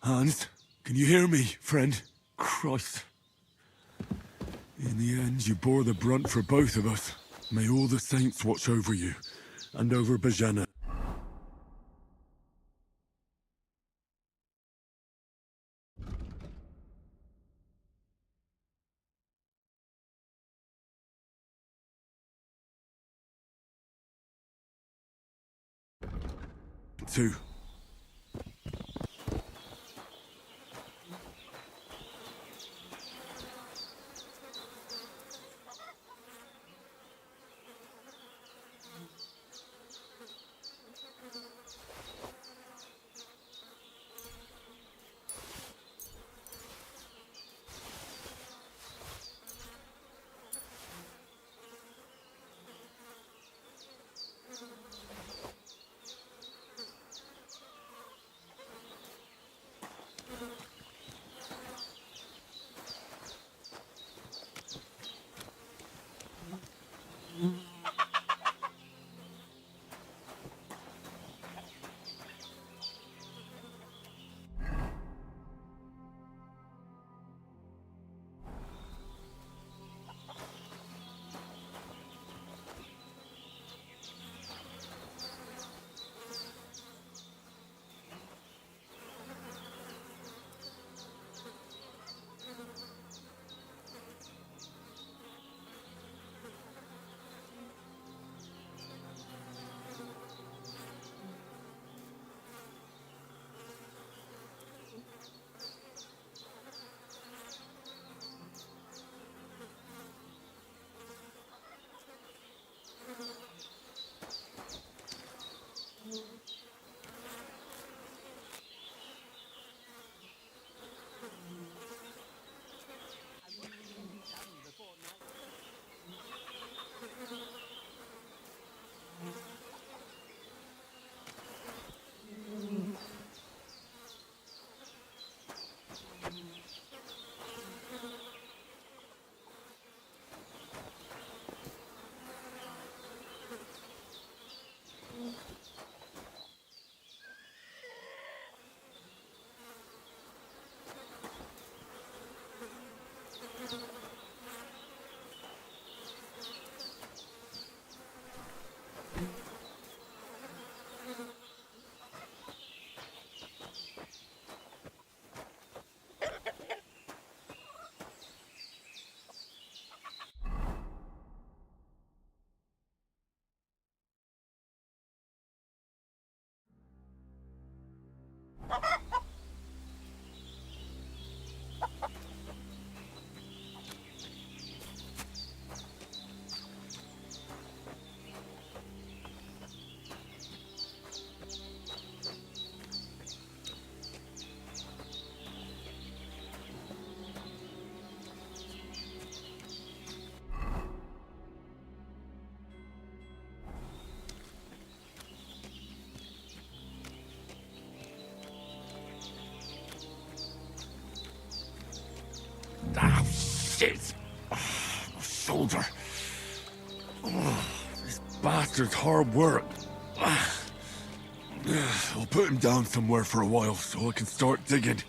Hans, can you hear me, friend? Christ. In the end, you bore the brunt for both of us. May all the saints watch over you, and over Bajana. Too. Ah, shit! My shoulder. This bastard's hard work. I'll put him down somewhere for a while so I can start digging.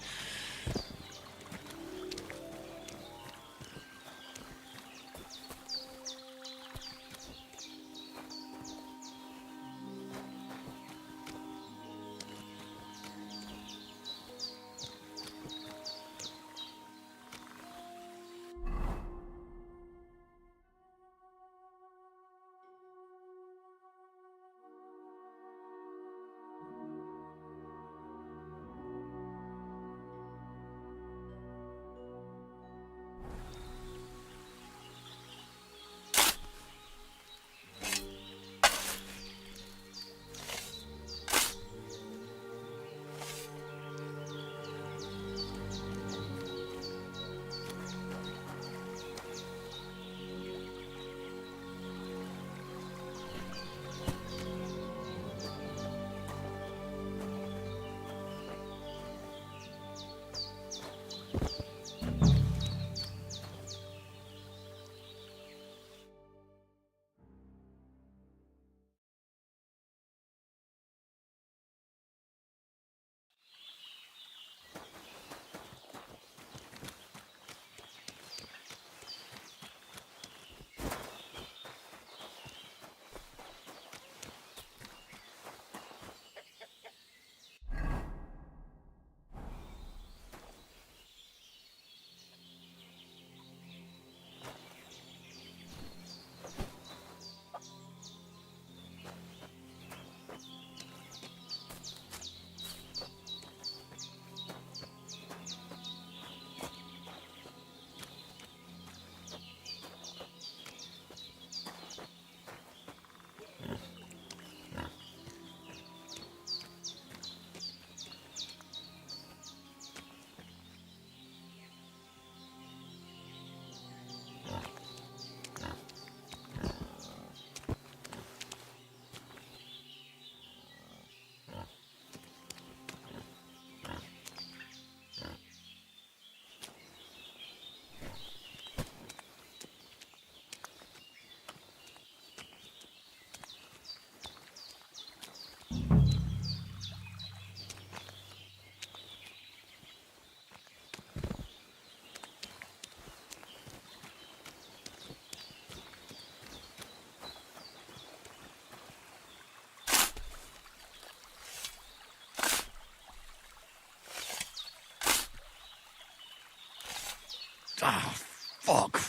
Ah, fuck.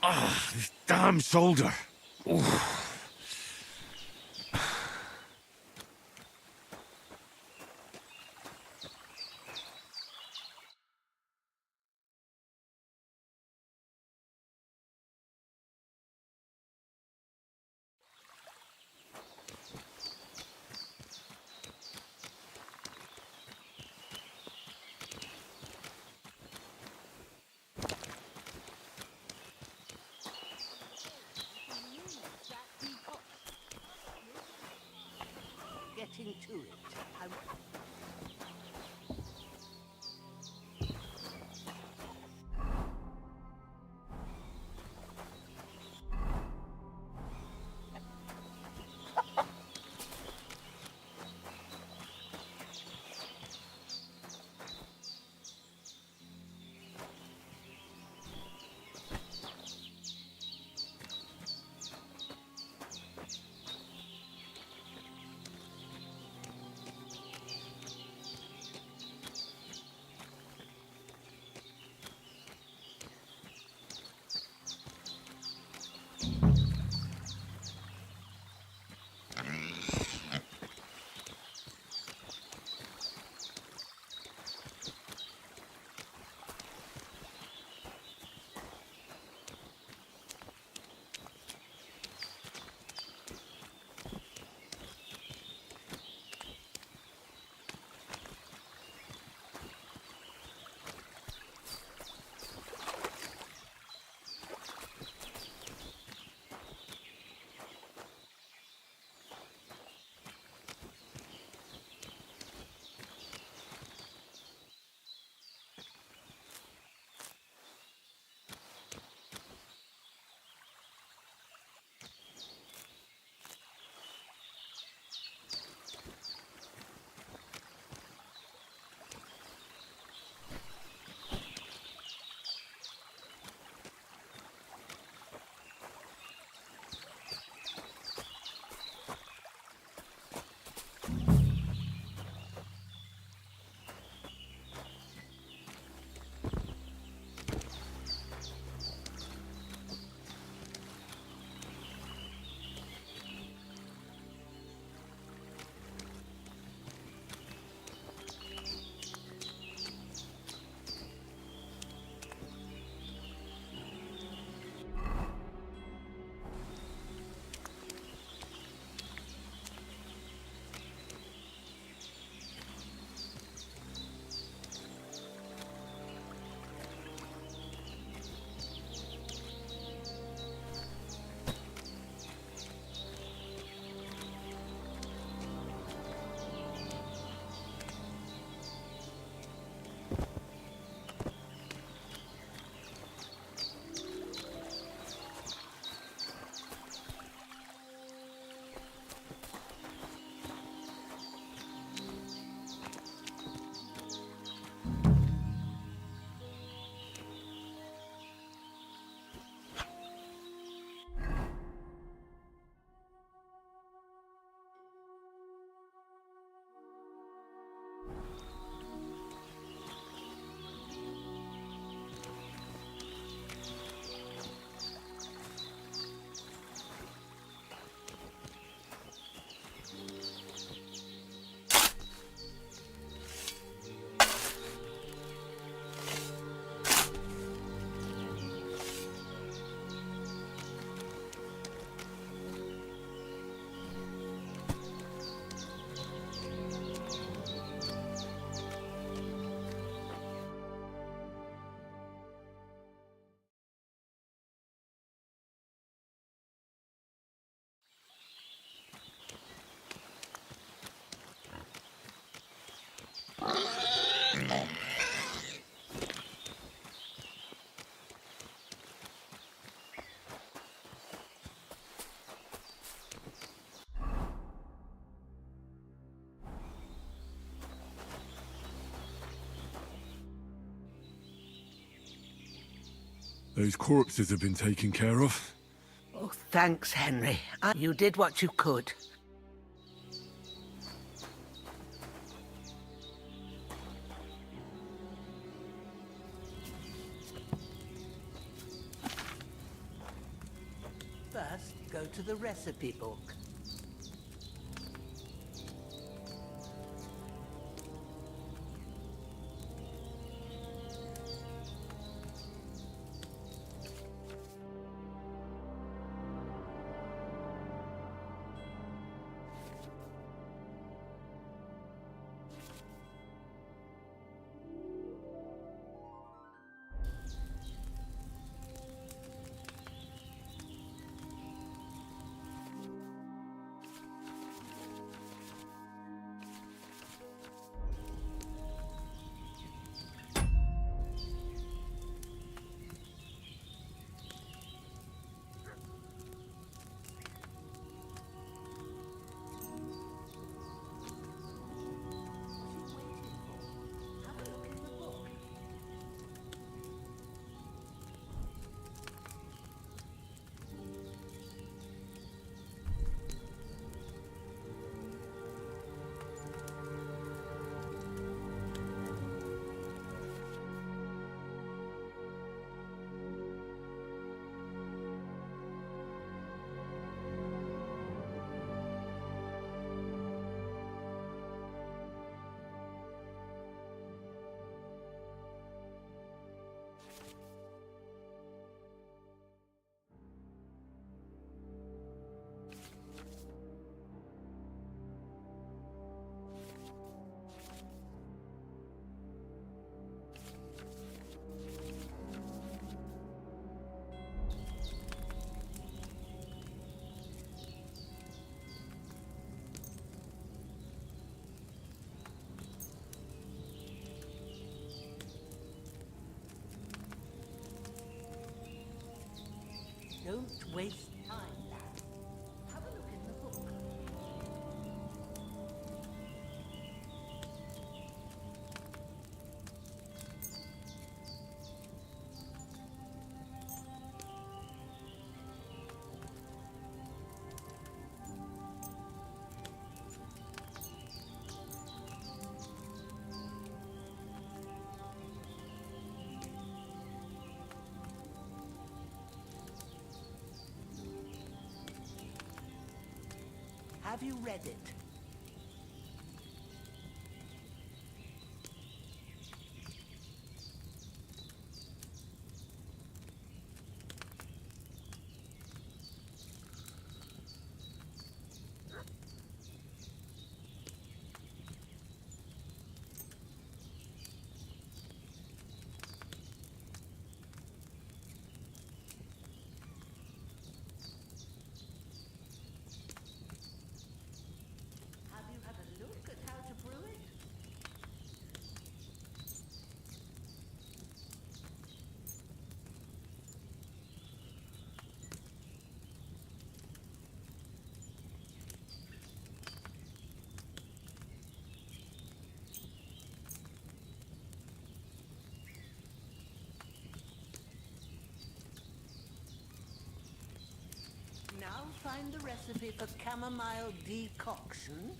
Ah, this damn shoulder. Oof. Getting to it. Those corpses have been taken care of. Oh, thanks, Henry. You did what you could. to the recipe book. Don't waste time, lad. Have a look in the book. Have you read it? Have you had a look at how to brew it? Now find the recipe for chamomile decoction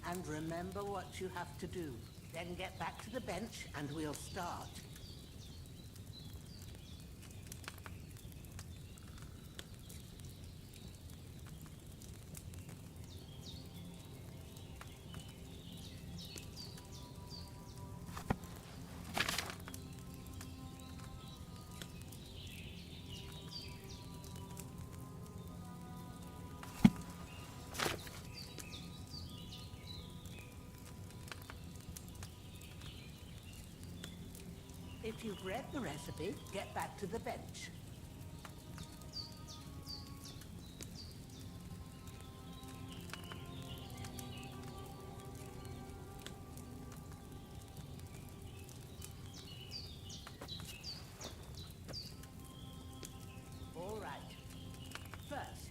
and remember what you have to do. Then get back to the bench and we'll start. If you've read the recipe, get back to the bench. All right. First,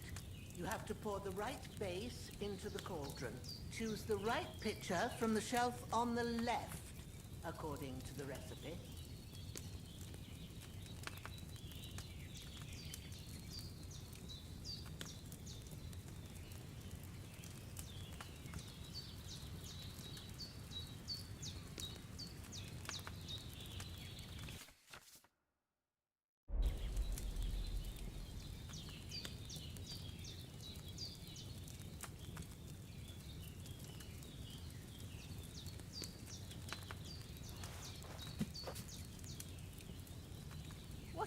you have to pour the right base into the cauldron. Choose the right pitcher from the shelf on the left, according to the recipe.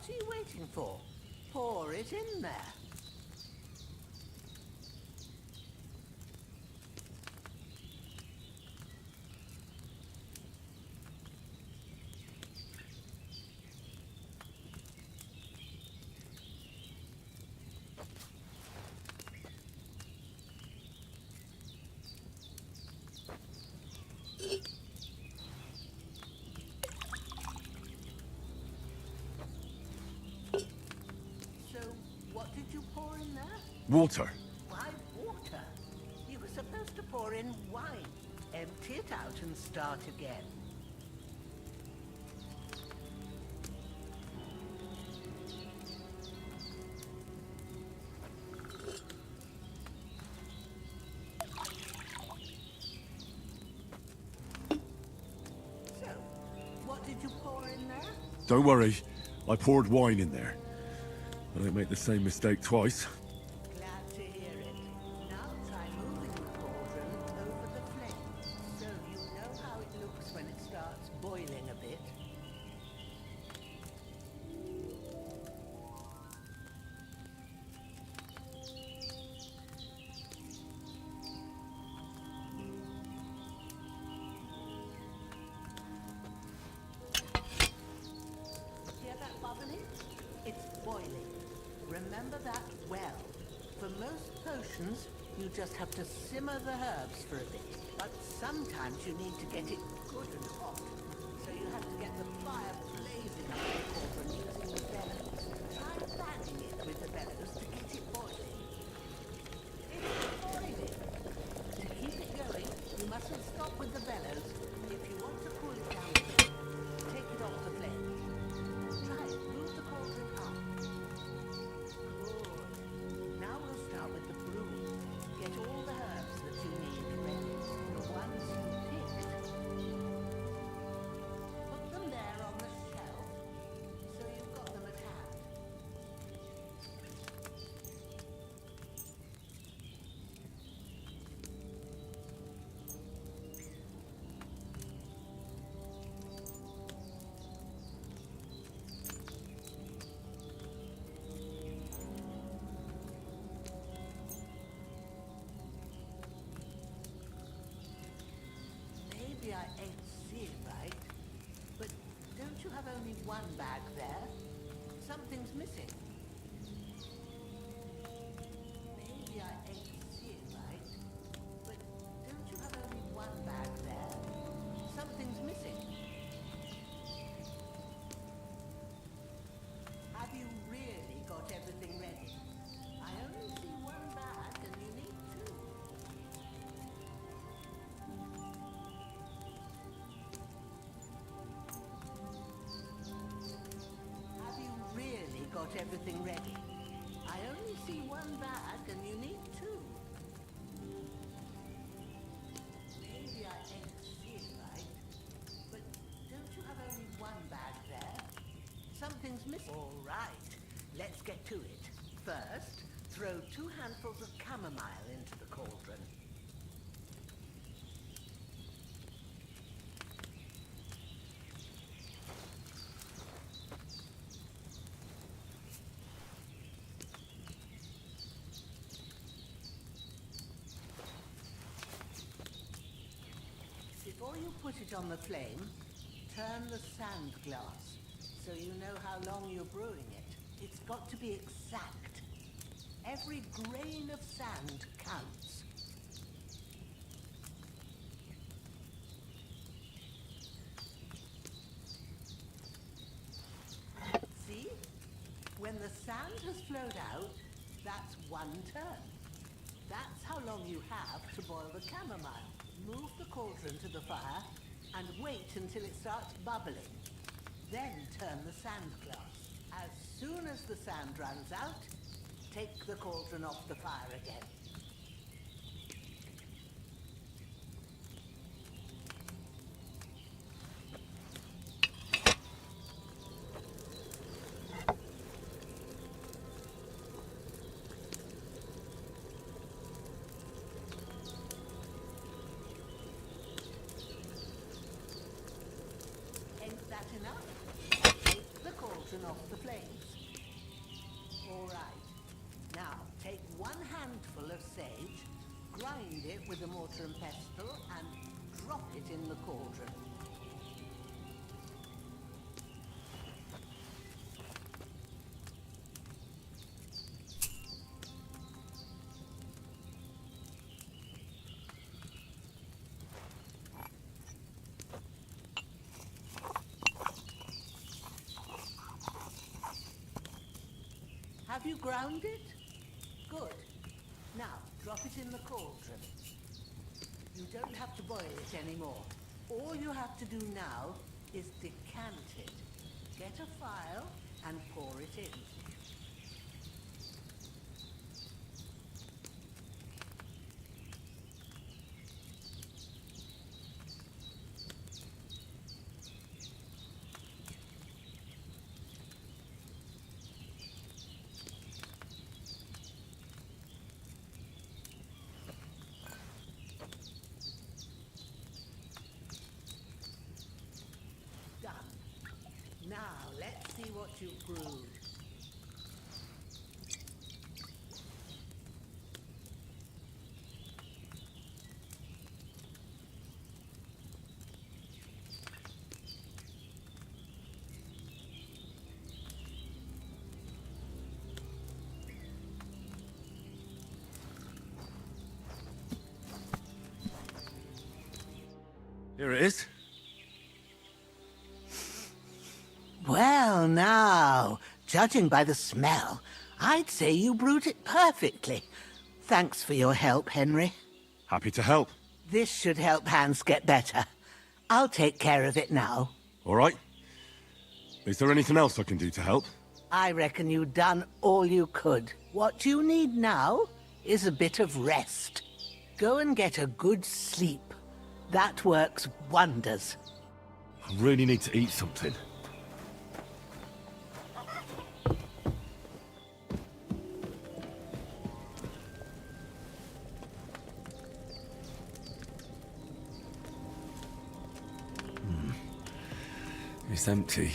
What are you waiting for? Pour it in there. So, what did you pour in there? Water. Why water? You were supposed to pour in wine. Empty it out and start again. So, what did you pour in there? Don't worry. I poured wine in there. I don't make the same mistake twice. Glad to hear it. Now try moving the cauldron over the flame, so you know how it looks when it starts boiling a bit. Hear that bubbling? It's boiling. Remember that well. For most potions, you just have to simmer the herbs for a bit. But sometimes you need to get it good and hot. So you have to get the fire blazing up the cauldron using the bellows. Try fanning it with the bellows to get it boiling. It's boiling. To keep it going, you mustn't stop with the bellows. If you want to cool it down a bit, take it off the flame. Try it. Move the cauldron up. Good. Now we'll start with the brew. Get all the herbs that you need ready. The ones you picked. Put them there on the shelf, so you've got them at hand. Maybe I ain't seeing right, but don't you have only one bag there? Something's missing. Maybe I ain't seeing right, but don't you have only one bag there? Something's missing. Have you really got everything ready? I only see one bag and you need two. Have you really got everything ready? I only see one bag and you need two. Maybe I ain't seeing right, but don't you have only one bag there? Something's missing. All right, let's get to it. First, throw 2 handfuls of chamomile into the cauldron. Before you put it on the flame, turn the sand glass so you know how long you're brewing it. It's got to be exact. Every grain of sand counts. See? When the sand has flowed out, that's 1 turn. That's how long you have to boil the chamomile. Move the cauldron to the fire and wait until it starts bubbling. Then turn the sand glass. As soon as the sand runs out, take the cauldron off the fire again. Ain't that enough? Take the cauldron off the flame. grind it with a mortar and pestle and drop it in the cauldron. Have you ground it? Good. Now, drop it in the cauldron. You don't have to boil it anymore. All you have to do now is decant it. Get a file and pour it in. Now, let's see what you've brewed. Here it is. Well, now, judging by the smell, I'd say you brewed it perfectly. Thanks for your help, Henry. Happy to help. This should help Hans get better. I'll take care of it now. All right. Is there anything else I can do to help? I reckon you've done all you could. What you need now is a bit of rest. Go and get a good sleep. That works wonders. I really need to eat something. It's empty.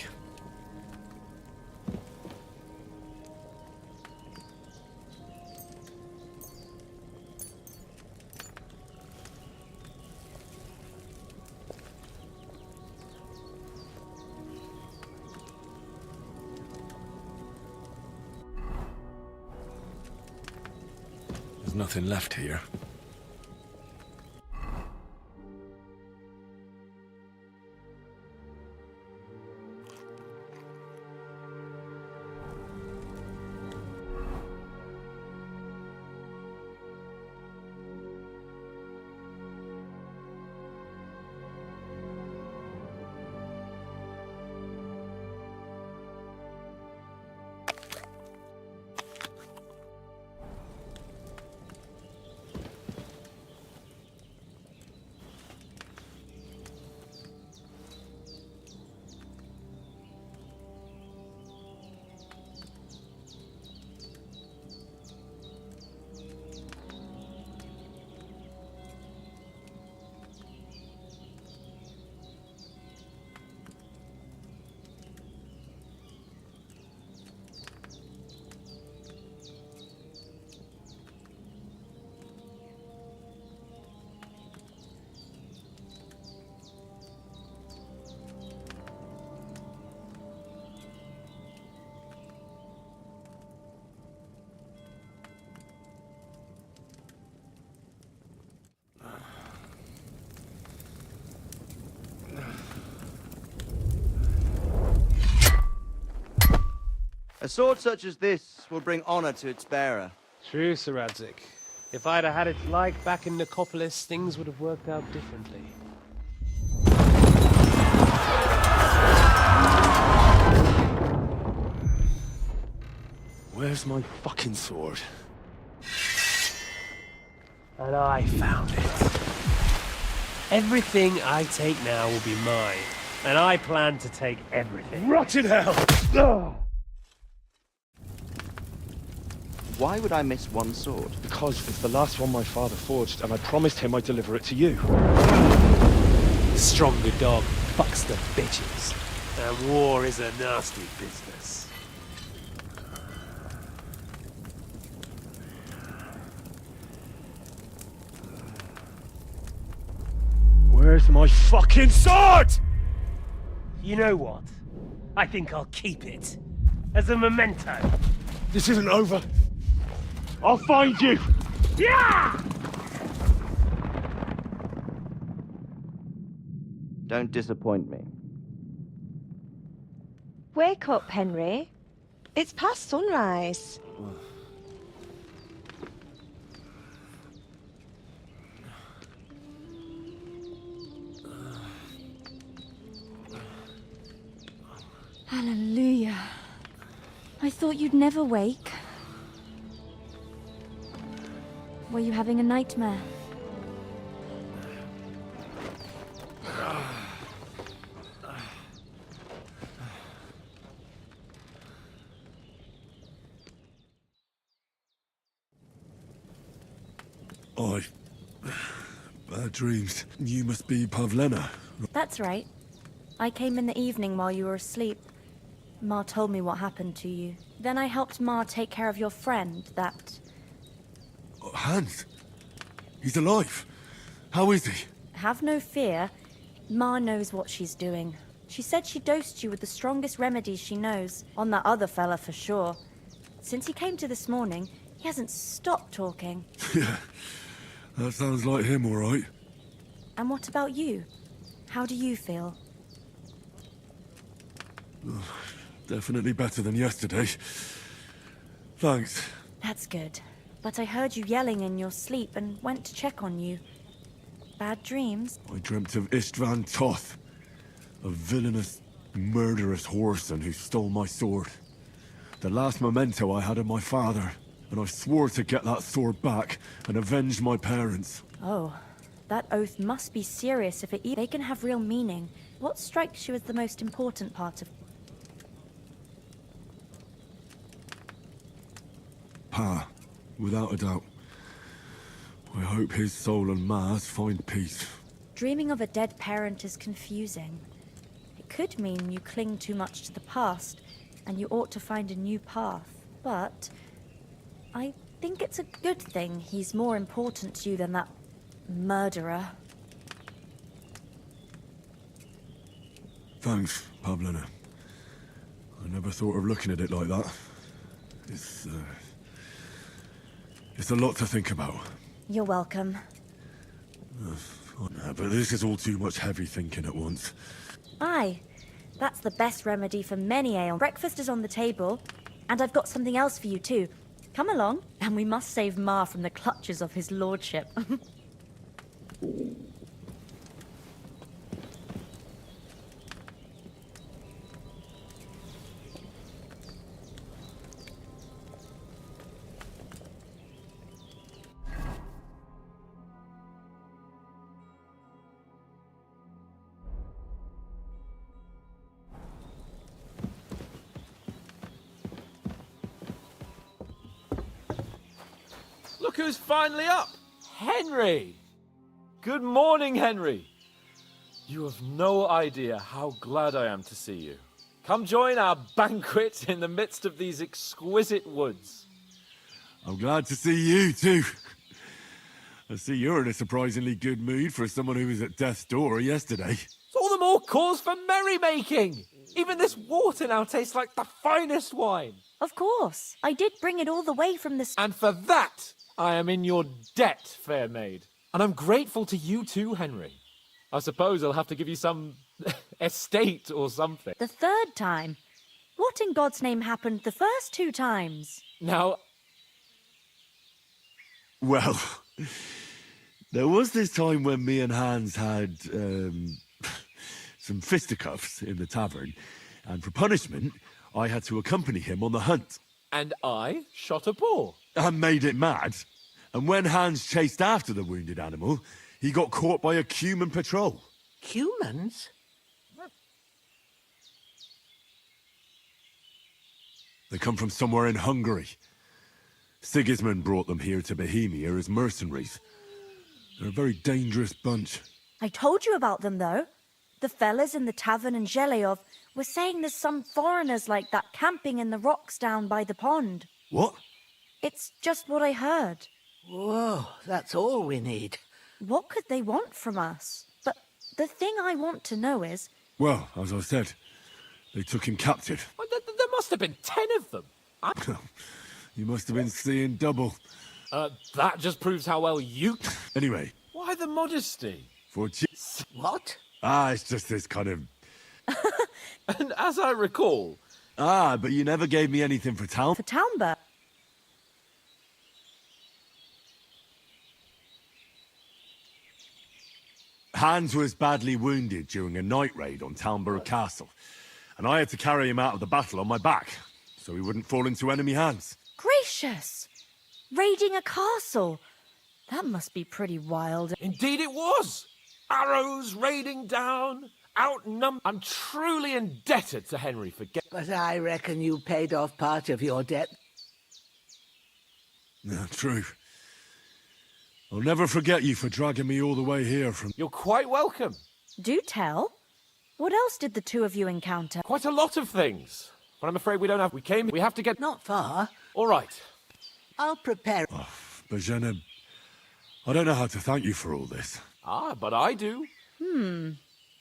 There's nothing left here. A sword such as this will bring honor to its bearer. True, Sir Radzik. If I'd have had its like back in Nicopolis, things would have worked out differently. Where's my fucking sword? And I found it. Everything I take now will be mine, and I plan to take everything. Rot in hell! Why would I miss one sword? Because it's the last one my father forged, and I promised him I'd deliver it to you. Stronger dog fucks the bitches, and war is a nasty business. my fucking sword! You know what? I think I'll keep it. As a memento. This isn't over. I'll find you! Yeah! Don't disappoint me. Wake up, Henry. It's past sunrise. Hallelujah. I thought you'd never wake. Were you having a nightmare? Bad dreams. You must be Pavlena. That's right. I came in the evening while you were asleep. Ma told me what happened to you. Then I helped Ma take care of your friend, that... Hans. He's alive. How is he? Have no fear. Ma knows what she's doing. She said she dosed you with the strongest remedies she knows. On that other fella for sure. Since he came to this morning, he hasn't stopped talking. Yeah. That sounds like him, all right. And what about you? How do you feel? Definitely better than yesterday. Thanks. That's good. But I heard you yelling in your sleep and went to check on you. Bad dreams? I dreamt of Istvan Toth, a villainous, murderous whoreson who stole my sword. The last memento I had of my father, and I swore to get that sword back and avenge my parents. Oh, that oath must be serious if they can have real meaning. What strikes you as the most important part of... Pa, without a doubt. I hope his soul and Ma's find peace. Dreaming of a dead parent is confusing. It could mean you cling too much to the past, and you ought to find a new path. But I think it's a good thing he's more important to you than that murderer. Thanks, Pavlena. I never thought of looking at it like that. It's a lot to think about. You're welcome. Oh, no, but this is all too much heavy thinking at once. Aye, that's the best remedy for many ailments. Breakfast is on the table, and I've got something else for you too. Come along, and we must save Ma from the clutches of his lordship. Look who's finally up! Henry! Good morning, Henry! You have no idea how glad I am to see you. Come join our banquet in the midst of these exquisite woods. I'm glad to see you, too. I see you're in a surprisingly good mood for someone who was at death's door yesterday. It's all the more cause for merrymaking! Even this water now tastes like the finest wine! Of course, I did bring it all the way from the... And for that, I am in your debt, fair maid. And I'm grateful to you too, Henry. I suppose I'll have to give you some estate or something. The third time? What in God's name happened the first two times? Now, Well, there was this time when me and Hans had, some fisticuffs in the tavern, and for punishment, I had to accompany him on the hunt. and I shot a boar. And made it mad. And when Hans chased after the wounded animal, he got caught by a human patrol. Humans? They come from somewhere in Hungary. Sigismund brought them here to Bohemia as mercenaries. They're a very dangerous bunch. I told you about them, though. The fellas in the tavern in Zheleyov were saying there's some foreigners like that camping in the rocks down by the pond. What? It's just what I heard. Whoa, that's all we need. What could they want from us? But The thing I want to know is, Well, as I said, they took him captive. Well, there must have been 10 of them. You must have been seeing double. That just proves how well you... Anyway, Why the modesty? for What? it's just this kind of... And as I recall... But you never gave me anything for town. for Townber. Hans was badly wounded during a night raid on Townborough Castle, and I had to carry him out of the battle on my back, so he wouldn't fall into enemy hands. Gracious! Raiding a castle. That must be pretty wild. Indeed it was! Arrows raining down, outnumbered. I'm truly indebted to Henry for getting... But I reckon you paid off part of your debt. Yeah, true. I'll never forget you for dragging me all the way here from... You're quite welcome. Do tell. What else did the two of you encounter? Quite a lot of things. But I'm afraid we don't have... We have to get... Not far. All right. I'll prepare. But Jenna, I don't know how to thank you for all this. But I do.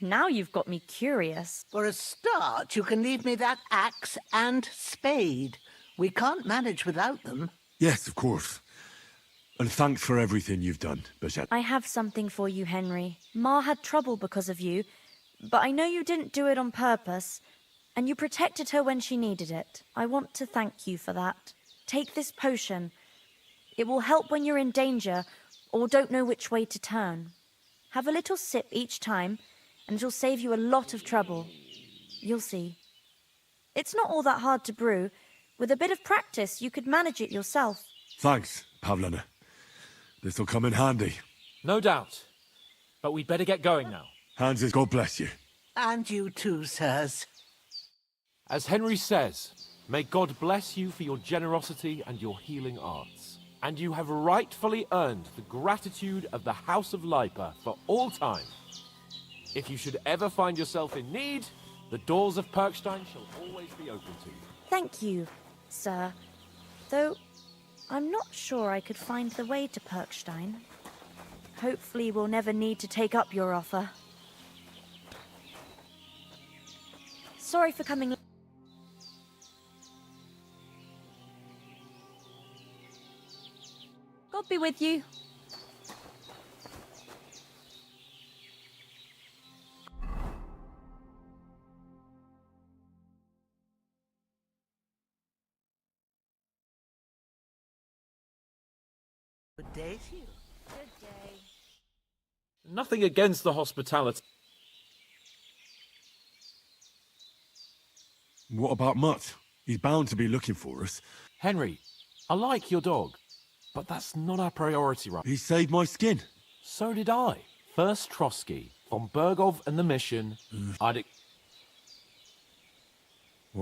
Now you've got me curious. For a start, you can leave me that axe and spade. We can't manage without them. Yes, of course. And thanks for everything you've done, Bajette. I have something for you, Henry. Ma had trouble because of you, but I know you didn't do it on purpose, and you protected her when she needed it. I want to thank you for that. Take this potion. It will help when you're in danger or don't know which way to turn. Have a little sip each time, and it'll save you a lot of trouble. You'll see. It's not all that hard to brew. With a bit of practice, you could manage it yourself. Thanks, Pavlina. This'll come in handy. No doubt. But we'd better get going now. Hanses, God bless you. And you too, sirs. As Henry says, may God bless you for your generosity and your healing arts. And you have rightfully earned the gratitude of the House of Lipa for all time. If you should ever find yourself in need, the doors of Perkstein shall always be open to you. Thank you, sir. Though, I'm not sure I could find the way to Perkstein. Hopefully we'll never need to take up your offer. Sorry for coming... God be with you. Good day to you. Good day. Nothing against the hospitality. What about Mutt? He's bound to be looking for us. Henry, I like your dog, but that's not our priority right. He saved my skin. So did I. First Trotsky, von Bergov and the mission. What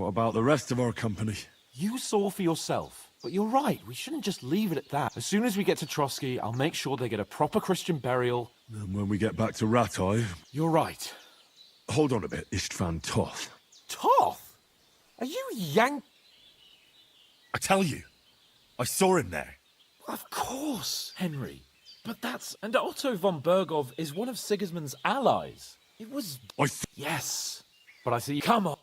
about the rest of our company? You saw for yourself. But you're right, we shouldn't just leave it at that. As soon as we get to Trotsky, I'll make sure they get a proper Christian burial. And when we get back to Ratai... You're right. Hold on a bit, Istvan Toth. Toth? Are you yank... I tell you, I saw him there. Of course, Henry. But that's... And Otto von Bergov is one of Sigismund's allies. It was... Yes. But I see... Come on.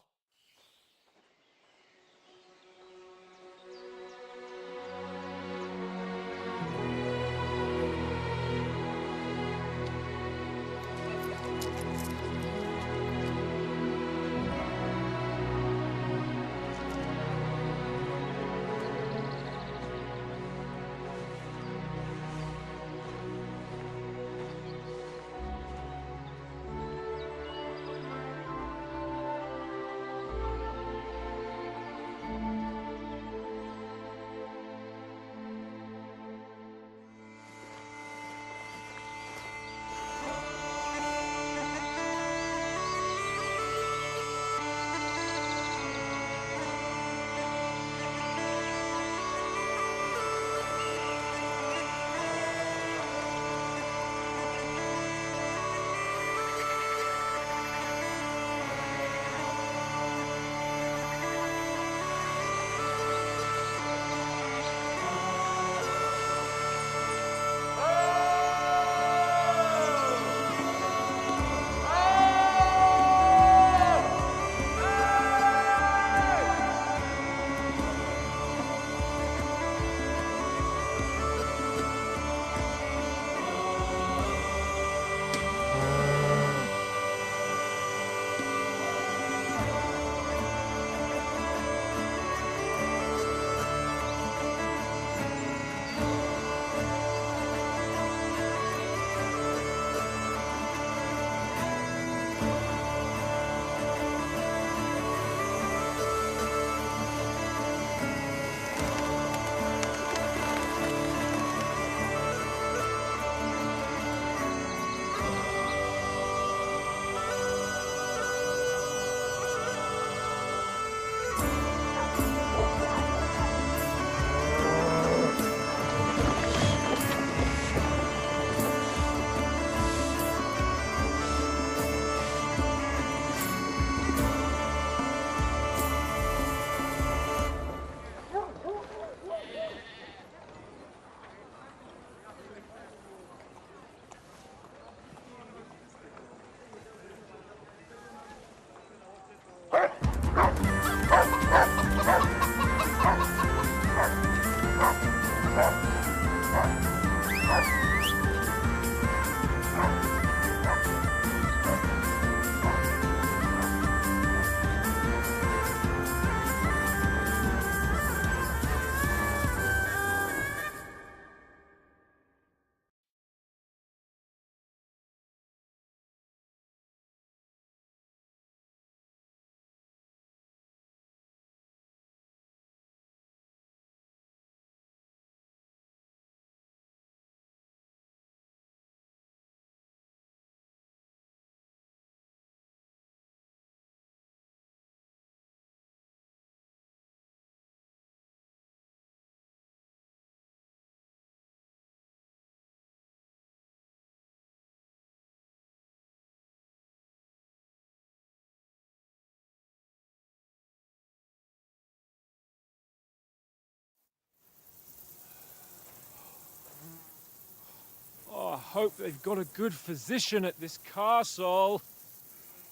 hope they've got a good physician at this castle.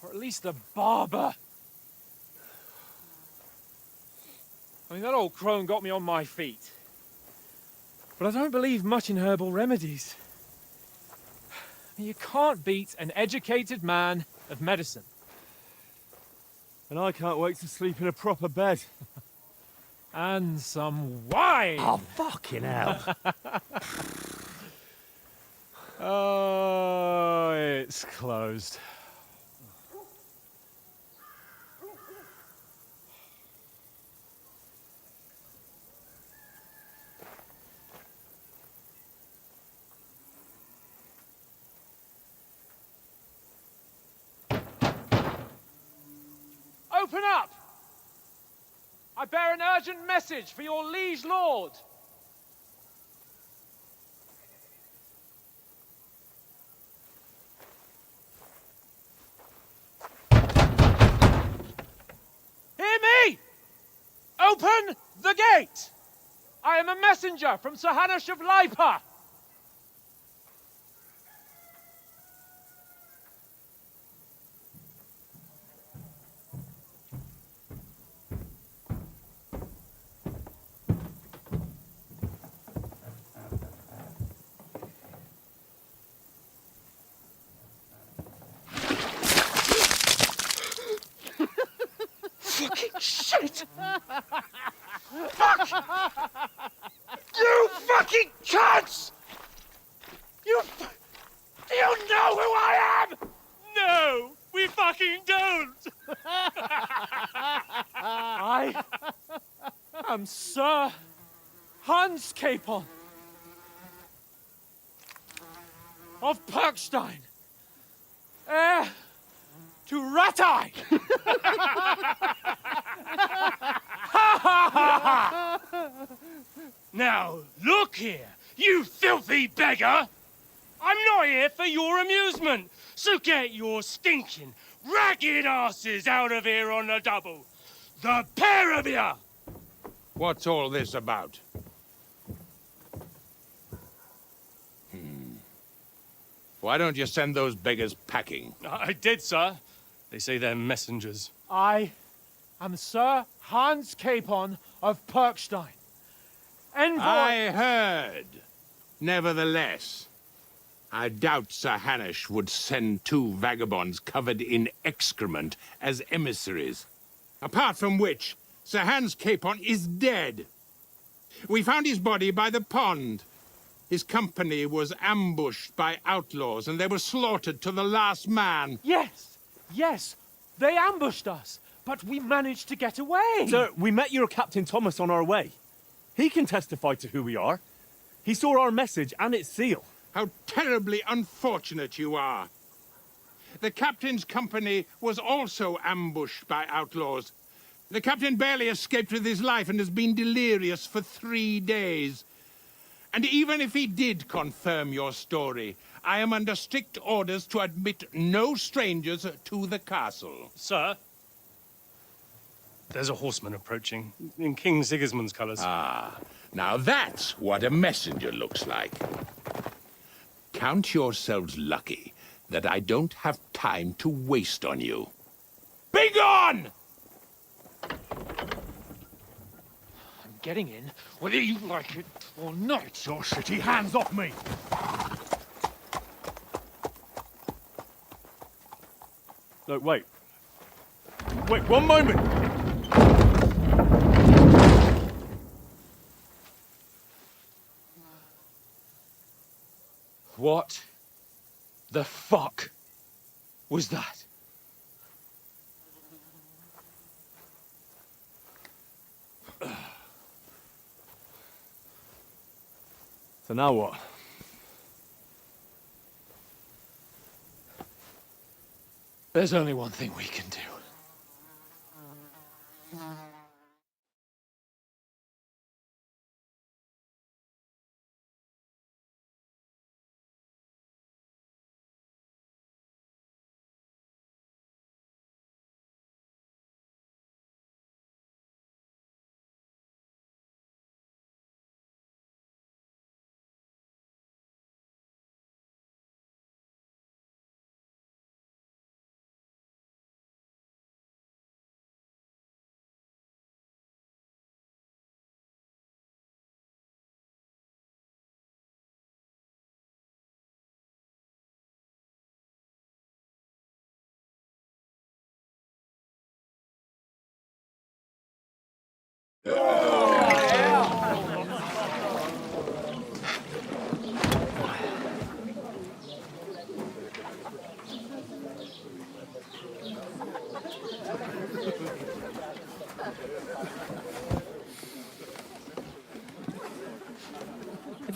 Or at least a barber. I mean, that old crone got me on my feet. But I don't believe much in herbal remedies. You can't beat an educated man of medicine. And I can't wait to sleep in a proper bed. And some wine! Oh, fucking hell. Oh, it's closed. Open up! I bear an urgent message for your liege lord. Hear me! Open the gate! I am a messenger from Sir Hanush of Lipa. Fucking shit! Fuck! You fucking cunts! Do you know who I am? No, we fucking don't. I am Sir Hans Capon of Perkstein, heir to Ratai. Now, look here, you filthy beggar! I'm not here for your amusement, so get your stinking, ragged asses out of here on the double. The pair of you! What's all this about? Why don't you send those beggars packing? I did, sir. They say they're messengers. I am Sir Hans Capon of Perkstein, envoy. I heard. Nevertheless, I doubt Sir Hanush would send two vagabonds covered in excrement as emissaries. Apart from which, Sir Hans Capon is dead. We found his body by the pond. His company was ambushed by outlaws, and they were slaughtered to the last man. Yes, yes, they ambushed us, but we managed to get away. Sir, we met your Captain Thomas on our way. He can testify to who we are. He saw our message and its seal. How terribly unfortunate you are. The captain's company was also ambushed by outlaws. The captain barely escaped with his life and has been delirious for 3 days. And even if he did confirm your story, I am under strict orders to admit no strangers to the castle. Sir, there's a horseman approaching in King Sigismund's colours. Ah, now that's what a messenger looks like. Count yourselves lucky that I don't have time to waste on you. Be gone! I'm getting in, whether you like it or not. Your shitty hands off me! No, wait. Wait, one moment! What the fuck was that? So now what? There's only one thing we can do. Have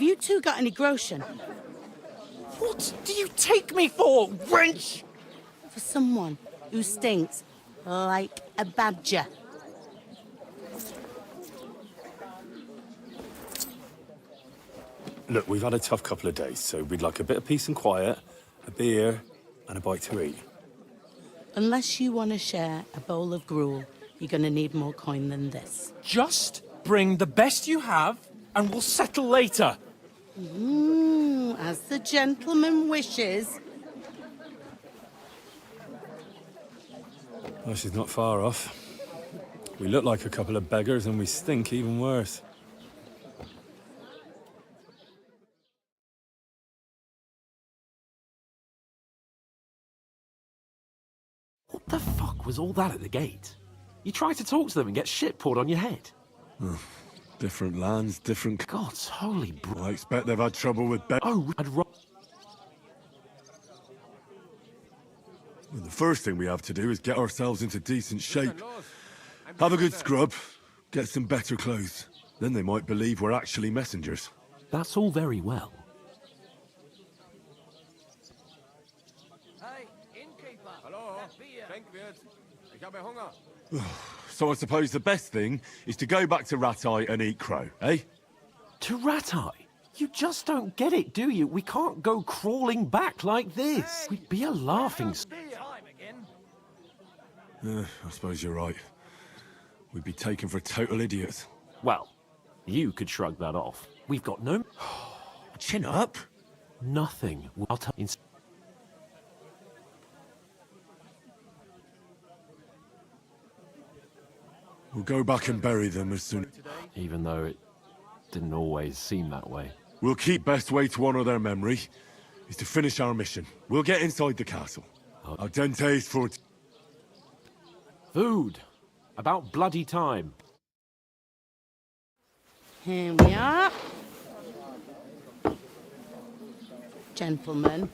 you two got any groschen? What do you take me for, wench? For someone who stinks like a badger. Look, we've had a tough couple of days, so we'd like a bit of peace and quiet, a beer, and a bite to eat. Unless you want to share a bowl of gruel, you're going to need more coin than this. Just bring the best you have, and we'll settle later. As the gentleman wishes. Well, she's not far off. We look like a couple of beggars, and we stink even worse. What the fuck was all that at the gate? You try to talk to them and get shit poured on your head. Different lands, different... God's holy bro. I expect they've had trouble with... Oh, Well, the first thing we have to do is get ourselves into decent shape. Have a good scrub, get some better clothes. Then they might believe we're actually messengers. That's all very well. Hey, innkeeper. Hello. Ich habe Hunger. So I suppose the best thing is to go back to Ratai and eat crow, eh? To Ratai? You just don't get it, do you? We can't go crawling back like this. We'd be a laughing stock. I suppose you're right. We'd be taken for total idiots. Well, you could shrug that off. We've got no... Chin up. Nothing. I'll tell you... We'll go back and bury them as soon... Even though it didn't always seem that way. We'll keep best way to honor their memory is to finish our mission. We'll get inside the castle. Al dente is for... Food. About bloody time. Here we are. Gentlemen.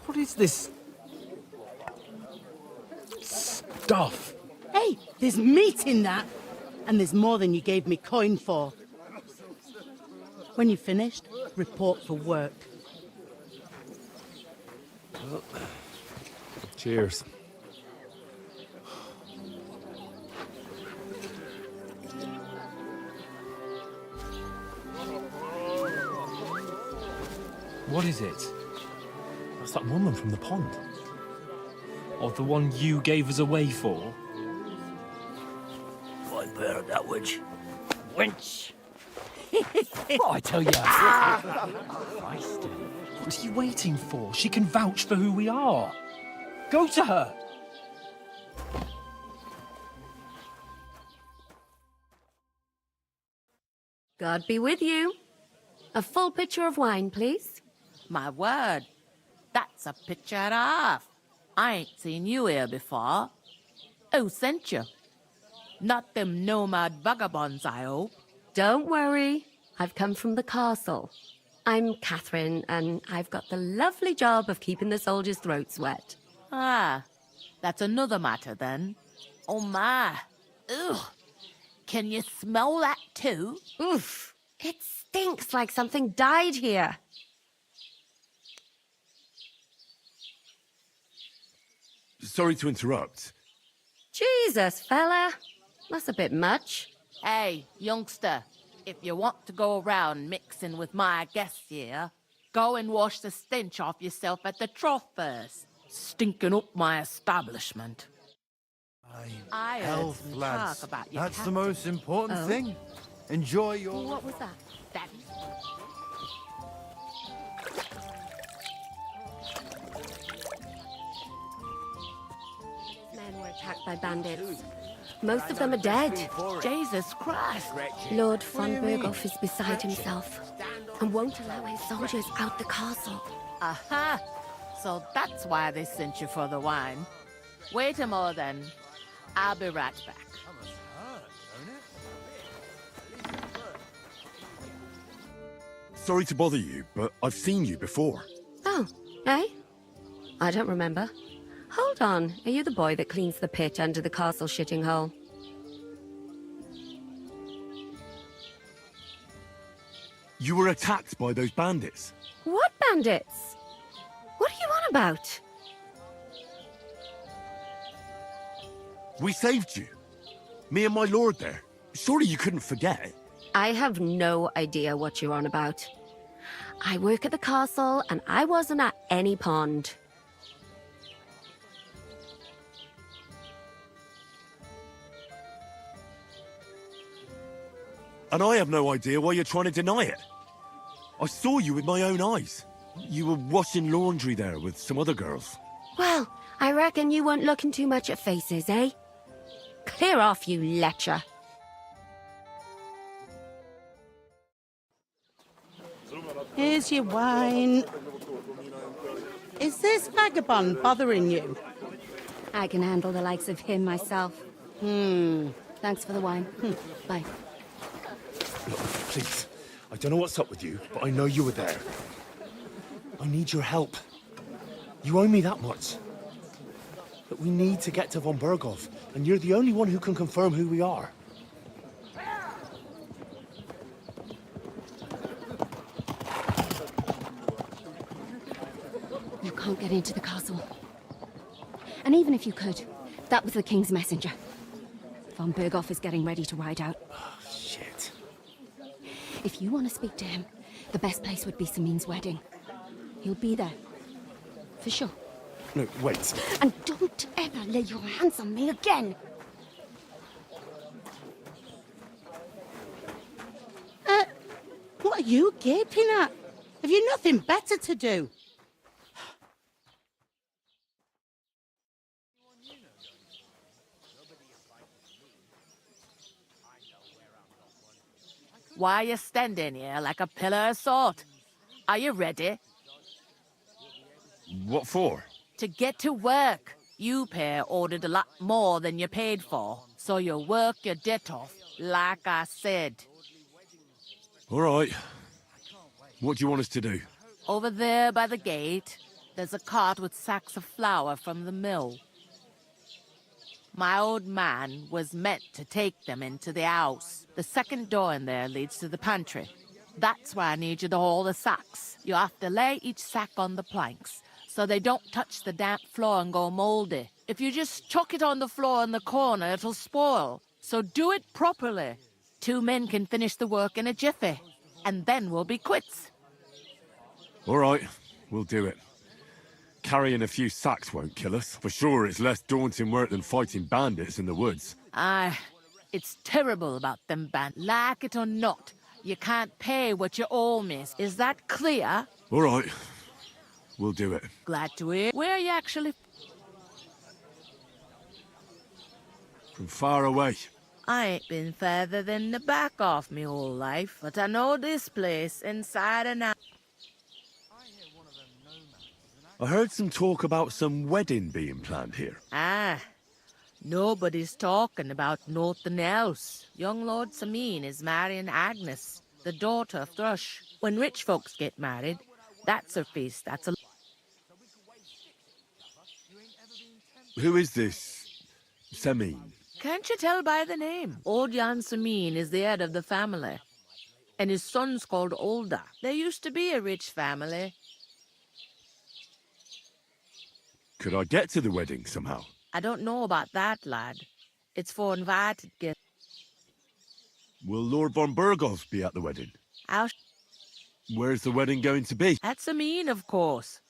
What is this stuff? Hey, there's meat in that. And there's more than you gave me coin for. When you're finished, report for work. Cheers. What is it? That's that woman from the pond. Or the one you gave us away for? I bear that witch. Wench! What I tell you? Christ. What are you waiting for? She can vouch for who we are. Go to her. God be with you. A full pitcher of wine, please. My word, that's a picture and a half. I ain't seen you here before. Who sent you? Not them nomad vagabonds, I hope. Don't worry. I've come from the castle. I'm Catherine, and I've got the lovely job of keeping the soldiers' throats wet. Ah, that's another matter then. Oh my. Ugh. Can you smell that too? Oof. It stinks like something died here. Sorry to interrupt. Jesus, fella. That's a bit much. Hey, youngster, if you want to go around mixing with my guests here, go and wash the stench off yourself at the trough first. Stinking up my establishment. I heard Health, some lads. talk about your That's the captain. most important thing. Enjoy your... What was that? That Men were attacked by bandits. Most of them are dead. Jesus Christ. Lord von Berghoff is beside himself and won't allow his soldiers out the castle. Aha! So that's why they sent you for the wine. Wait a moment then. I'll be right back. Sorry to bother you, but I've seen you before. Oh, eh? I don't remember. Hold on, are you the boy that cleans the pit under the castle shitting hole? You were attacked by those bandits. What bandits? What are you on about? We saved you. Me and my lord there. Surely you couldn't forget. I have no idea what you're on about. I work at the castle, and I wasn't at any pond. And I have no idea why you're trying to deny it. I saw you with my own eyes. You were washing laundry there with some other girls. Well, I reckon you weren't looking too much at faces, eh? Clear off, you lecher. Here's your wine. Is this vagabond bothering you? I can handle the likes of him myself. Thanks for the wine. Bye. Look, please. I don't know what's up with you, but I know you were there. I need your help. You owe me that much. But we need to get to Von Berghoff, and you're the only one who can confirm who we are. You can't get into the castle. And even if you could, that was the King's messenger. Von Berghoff is getting ready to ride out. Oh, shit. If you want to speak to him, the best place would be Samin's wedding. He'll be there. For sure. No, wait. And don't ever lay your hands on me again! What are you gaping at? Have you nothing better to do? Why are you standing here like a pillar of salt? Are you ready? What for? To get to work. You pair ordered a lot more than you paid for, so you work your debt off, like I said. All right. What do you want us to do? Over there by the gate, there's a cart with sacks of flour from the mill. My old man was meant to take them into the house. The second door in there leads to the pantry. That's why I need you to haul the sacks. You have to lay each sack on the planks, so they don't touch the damp floor and go moldy. If you just chuck it on the floor in the corner, it'll spoil. So do it properly. 2 men can finish the work in a jiffy, and then we'll be quits. All right, we'll do it. Carrying a few sacks won't kill us. For sure, it's less daunting work than fighting bandits in the woods. Aye, it's terrible about them like it or not. You can't pay what you owe, miss. Is that clear? All right, we'll do it. Glad to hear. Where are you actually? From far away. I ain't been further than the back off me whole life, but I know this place inside and out. I heard some talk about some wedding being planned here. Ah, nobody's talking about nothing else. Young Lord Samin is marrying Agnes, the daughter of Thrush. When rich folks get married, that's a feast, that's a... Who is this Samin? Can't you tell by the name? Old Jan Samin is the head of the family, and his son's called Olda. There used to be a rich family. Could I get to the wedding somehow? I don't know about that, lad. It's for invited guests. Will Lord von Berghoff be at the wedding? Where's the wedding going to be? At Samin, of course.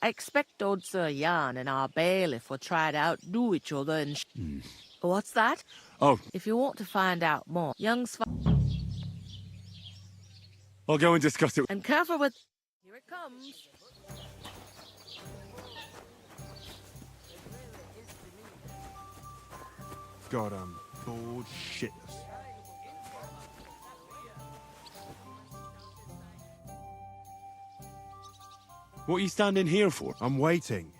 I expect old Sir Jan and our bailiff will try to outdo each other and... What's that? Oh. If you want to find out more, I'll go and discuss it. And careful with... Here it comes. God, I'm bored shitless. What are you standing here for? I'm waiting.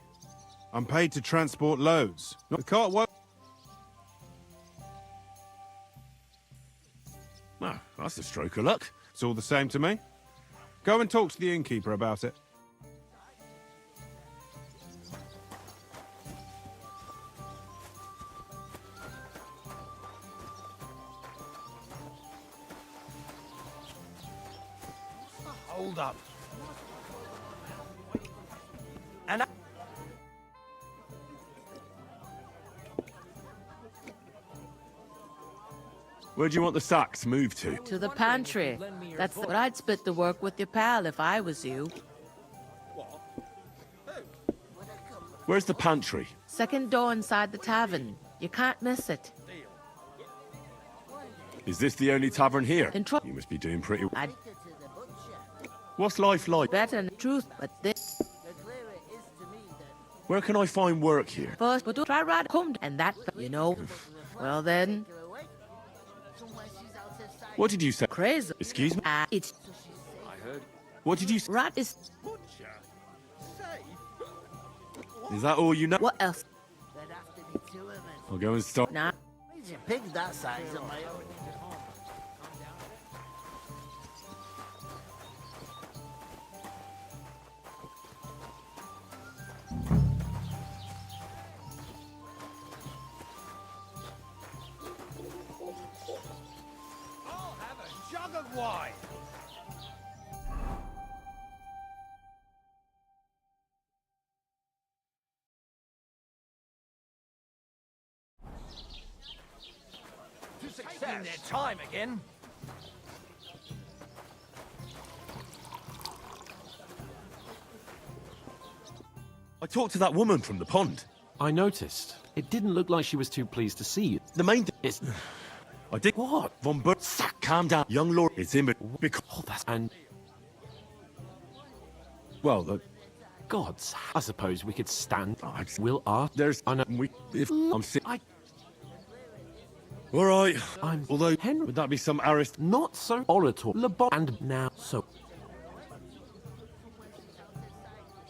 I'm paid to transport loads. The cart won't... Well, that's a stroke of luck. It's all the same to me. Go and talk to the innkeeper about it. Hold up. And Where do you want the sacks moved to? To the pantry. That's what I'd split the work with your pal if I was you. Where's the pantry? Second door inside the tavern. You can't miss it. Is this the only tavern here? In You must be doing pretty well. I'd What's life like? better than the truth, but this Where can I find work here? first, but try right home and that, you know. Well then, What did you say? crazy. Excuse me? It's What did you say? right is Is that all you know? what else? I'll go and start. Nah. Pig that size on my own. I'll have a jug of wine. To success. Taking their time again. I talked to that woman from the pond. I noticed. It didn't look like she was too pleased to see you. The main thing It's... I did. What? Von Bert. Calm down, young lord. It's him. Because Oh, that's... And... well, Gods, I suppose we could stand... I- Will our... there's. I know... If I'm sick. I... All right. I'm... Although, Henry... would that be some arist? Not so orator. And now... So...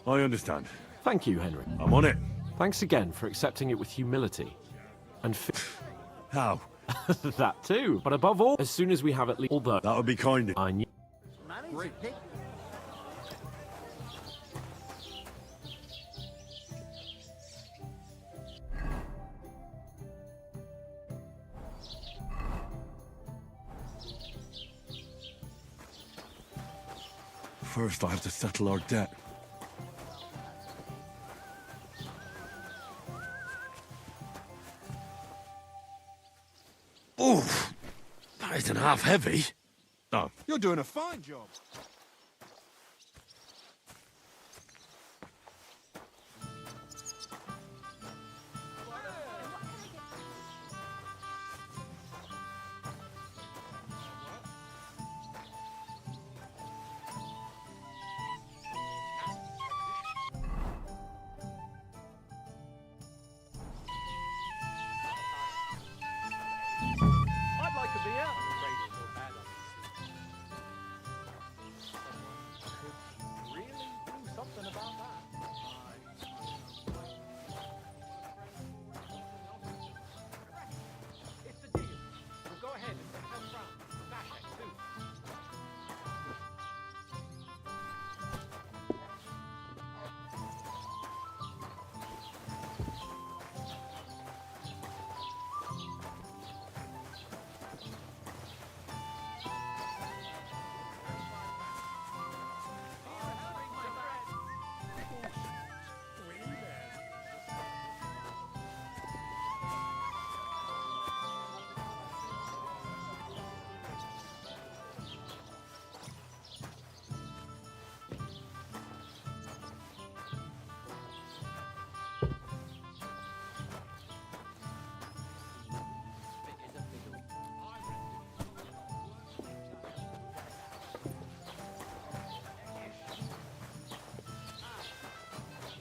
I understand. Thank you, Henry. I'm on it. Thanks again for accepting it with humility. And How? that too. But above all, as soon as we have at least... Although... That would be kind. I knew... Manage to pick. First, I have to settle our debt. Oof! That isn't half heavy. Oh, You're doing a fine job. I'd like a beer. Really do something about that. It's the deal. We'll go ahead and set that round. Dash it, too.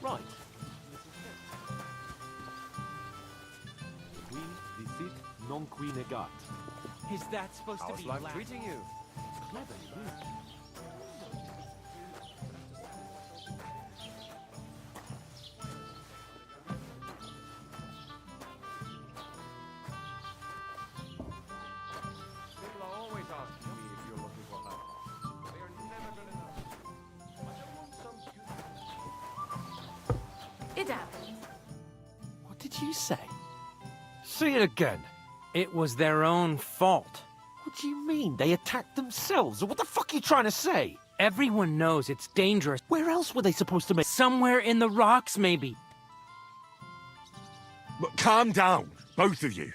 Right. Qui dicit non qui negat. Is that supposed to be life Latin? treating you? Clever you. People are always asking me if you're looking for help. They are never good enough. Get down. What did you say? See it again. It was their own fault. What do you mean? They attacked themselves? What the fuck are you trying to say? Everyone knows it's dangerous. Where else were they supposed to make? Somewhere in the rocks, maybe. But calm down, both of you.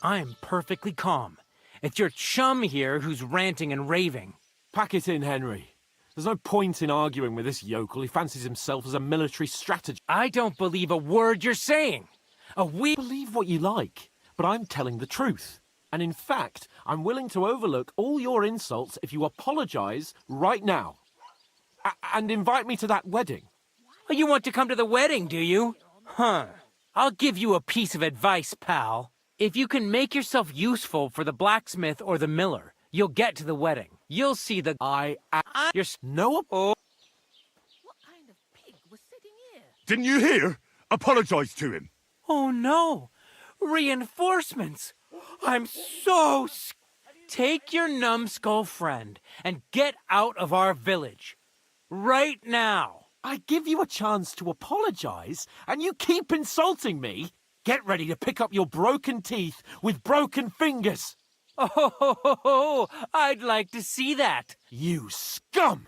I am perfectly calm. It's your chum here who's ranting and raving. Pack it in, Henry. There's no point in arguing with this yokel. He fancies himself as a military strategist. I don't believe a word you're saying. Believe what you like, but I'm telling the truth. And in fact, I'm willing to overlook all your insults if you apologize right now. And invite me to that wedding. Oh, you want to come to the wedding, do you? Huh. I'll give you a piece of advice, pal. If you can make yourself useful for the blacksmith or the miller, you'll get to the wedding. You'll see the... You're... No... What kind of pig was sitting here? Didn't you hear? Apologize to him. Oh, no. Reinforcements. I'm so... Take your numbskull friend and get out of our village. Right now. I give you a chance to apologize, and you keep insulting me? Get ready to pick up your broken teeth with broken fingers. Oh, I'd like to see that. You scum!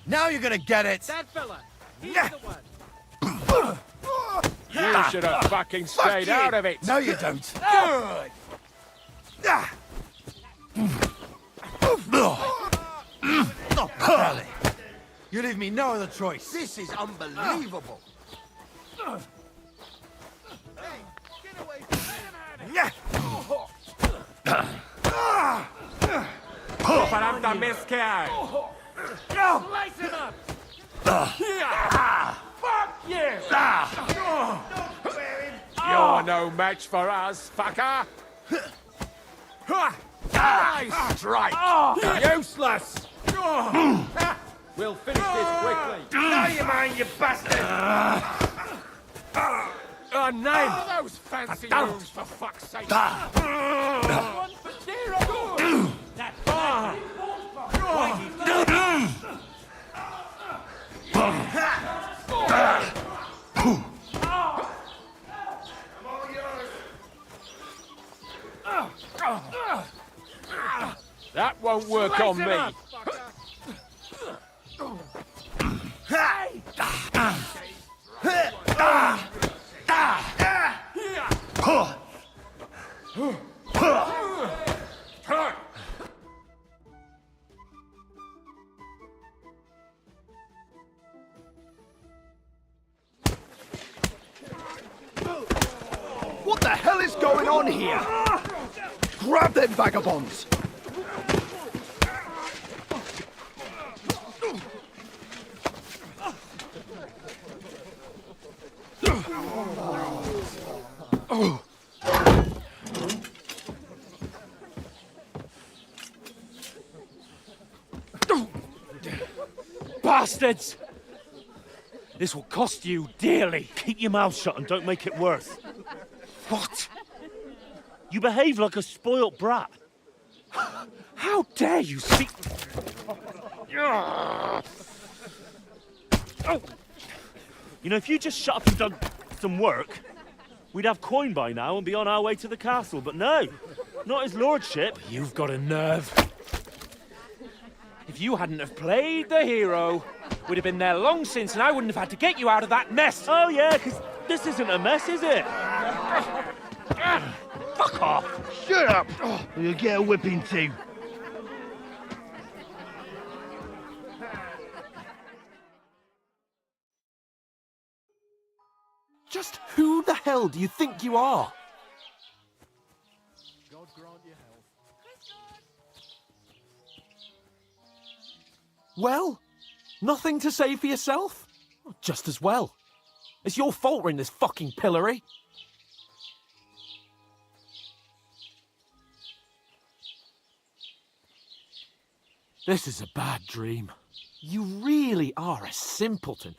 Now you're gonna get it! That fella, he's Yeah. the one. You should have fucking stayed out of it. No, you don't. Good. Charlie, you leave me no other choice. This is unbelievable. Slice him up! Fuck you! You're no match for us, fucker. Nice strike. Useless. We'll finish this quickly. Now you mind, you bastard! Name! Oh, those fancy moves, for fuck's sake. One for zero! That's That won't work on me. What the hell is going on here? Grab them vagabonds! Bastards! This will cost you dearly. Keep your mouth shut and don't make it worse. What? You behave like a spoilt brat. How dare you speak... Oh. You know, if you just shut up and done some work, we'd have coin by now and be on our way to the castle. But no, not his lordship. You've got a nerve. If you hadn't have played the hero, we'd have been there long since and I wouldn't have had to get you out of that mess. Oh yeah, because this isn't a mess, is it? Fuck off. Shut up, or you'll get a whipping too. Just who the hell do you think you are? God grant you health. Well, nothing to say for yourself? Just as well. It's your fault we're in this fucking pillory. This is a bad dream. You really are a simpleton.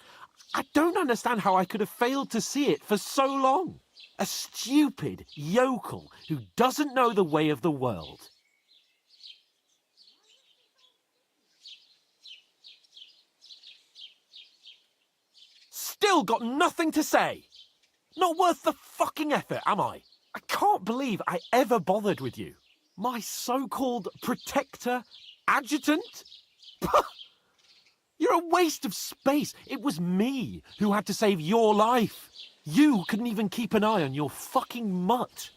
I don't understand how I could have failed to see it for so long. A stupid yokel who doesn't know the way of the world. Still got nothing to say. Not worth the fucking effort, am I? I can't believe I ever bothered with you. My so-called protector, adjutant? You're a waste of space. It was me who had to save your life. You couldn't even keep an eye on your fucking mutt.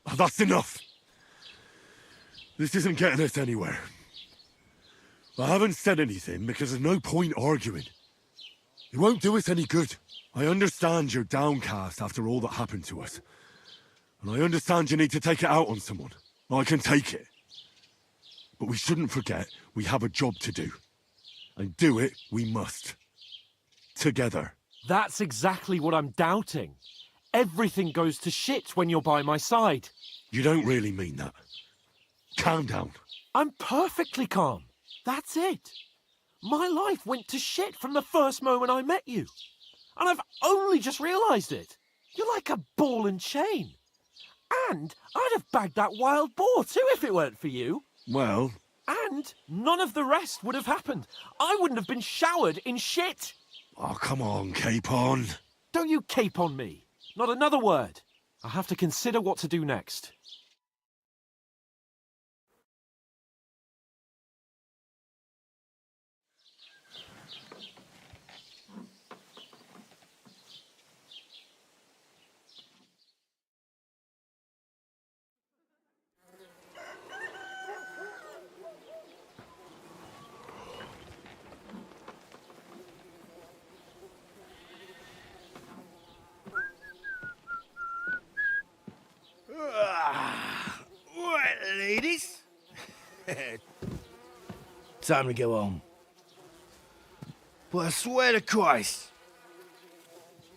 Oh, that's enough. This isn't getting us anywhere. I haven't said anything because there's no point arguing. It won't do us any good. I understand you're downcast after all that happened to us. And I understand you need to take it out on someone. I can take it. But we shouldn't forget we have a job to do. And do it we must. Together. That's exactly what I'm doubting. Everything goes to shit when you're by my side. You don't really mean that. Calm down. I'm perfectly calm. That's it. My life went to shit from the first moment I met you. And I've only just realised it. You're like a ball and chain. And I'd have bagged that wild boar too if it weren't for you. Well... And none of the rest would have happened. I wouldn't have been showered in shit. Oh, come on, Capon. Don't you cape on me. Not another word. I have to consider what to do next. Right, ladies. Time to go home. But I swear to Christ,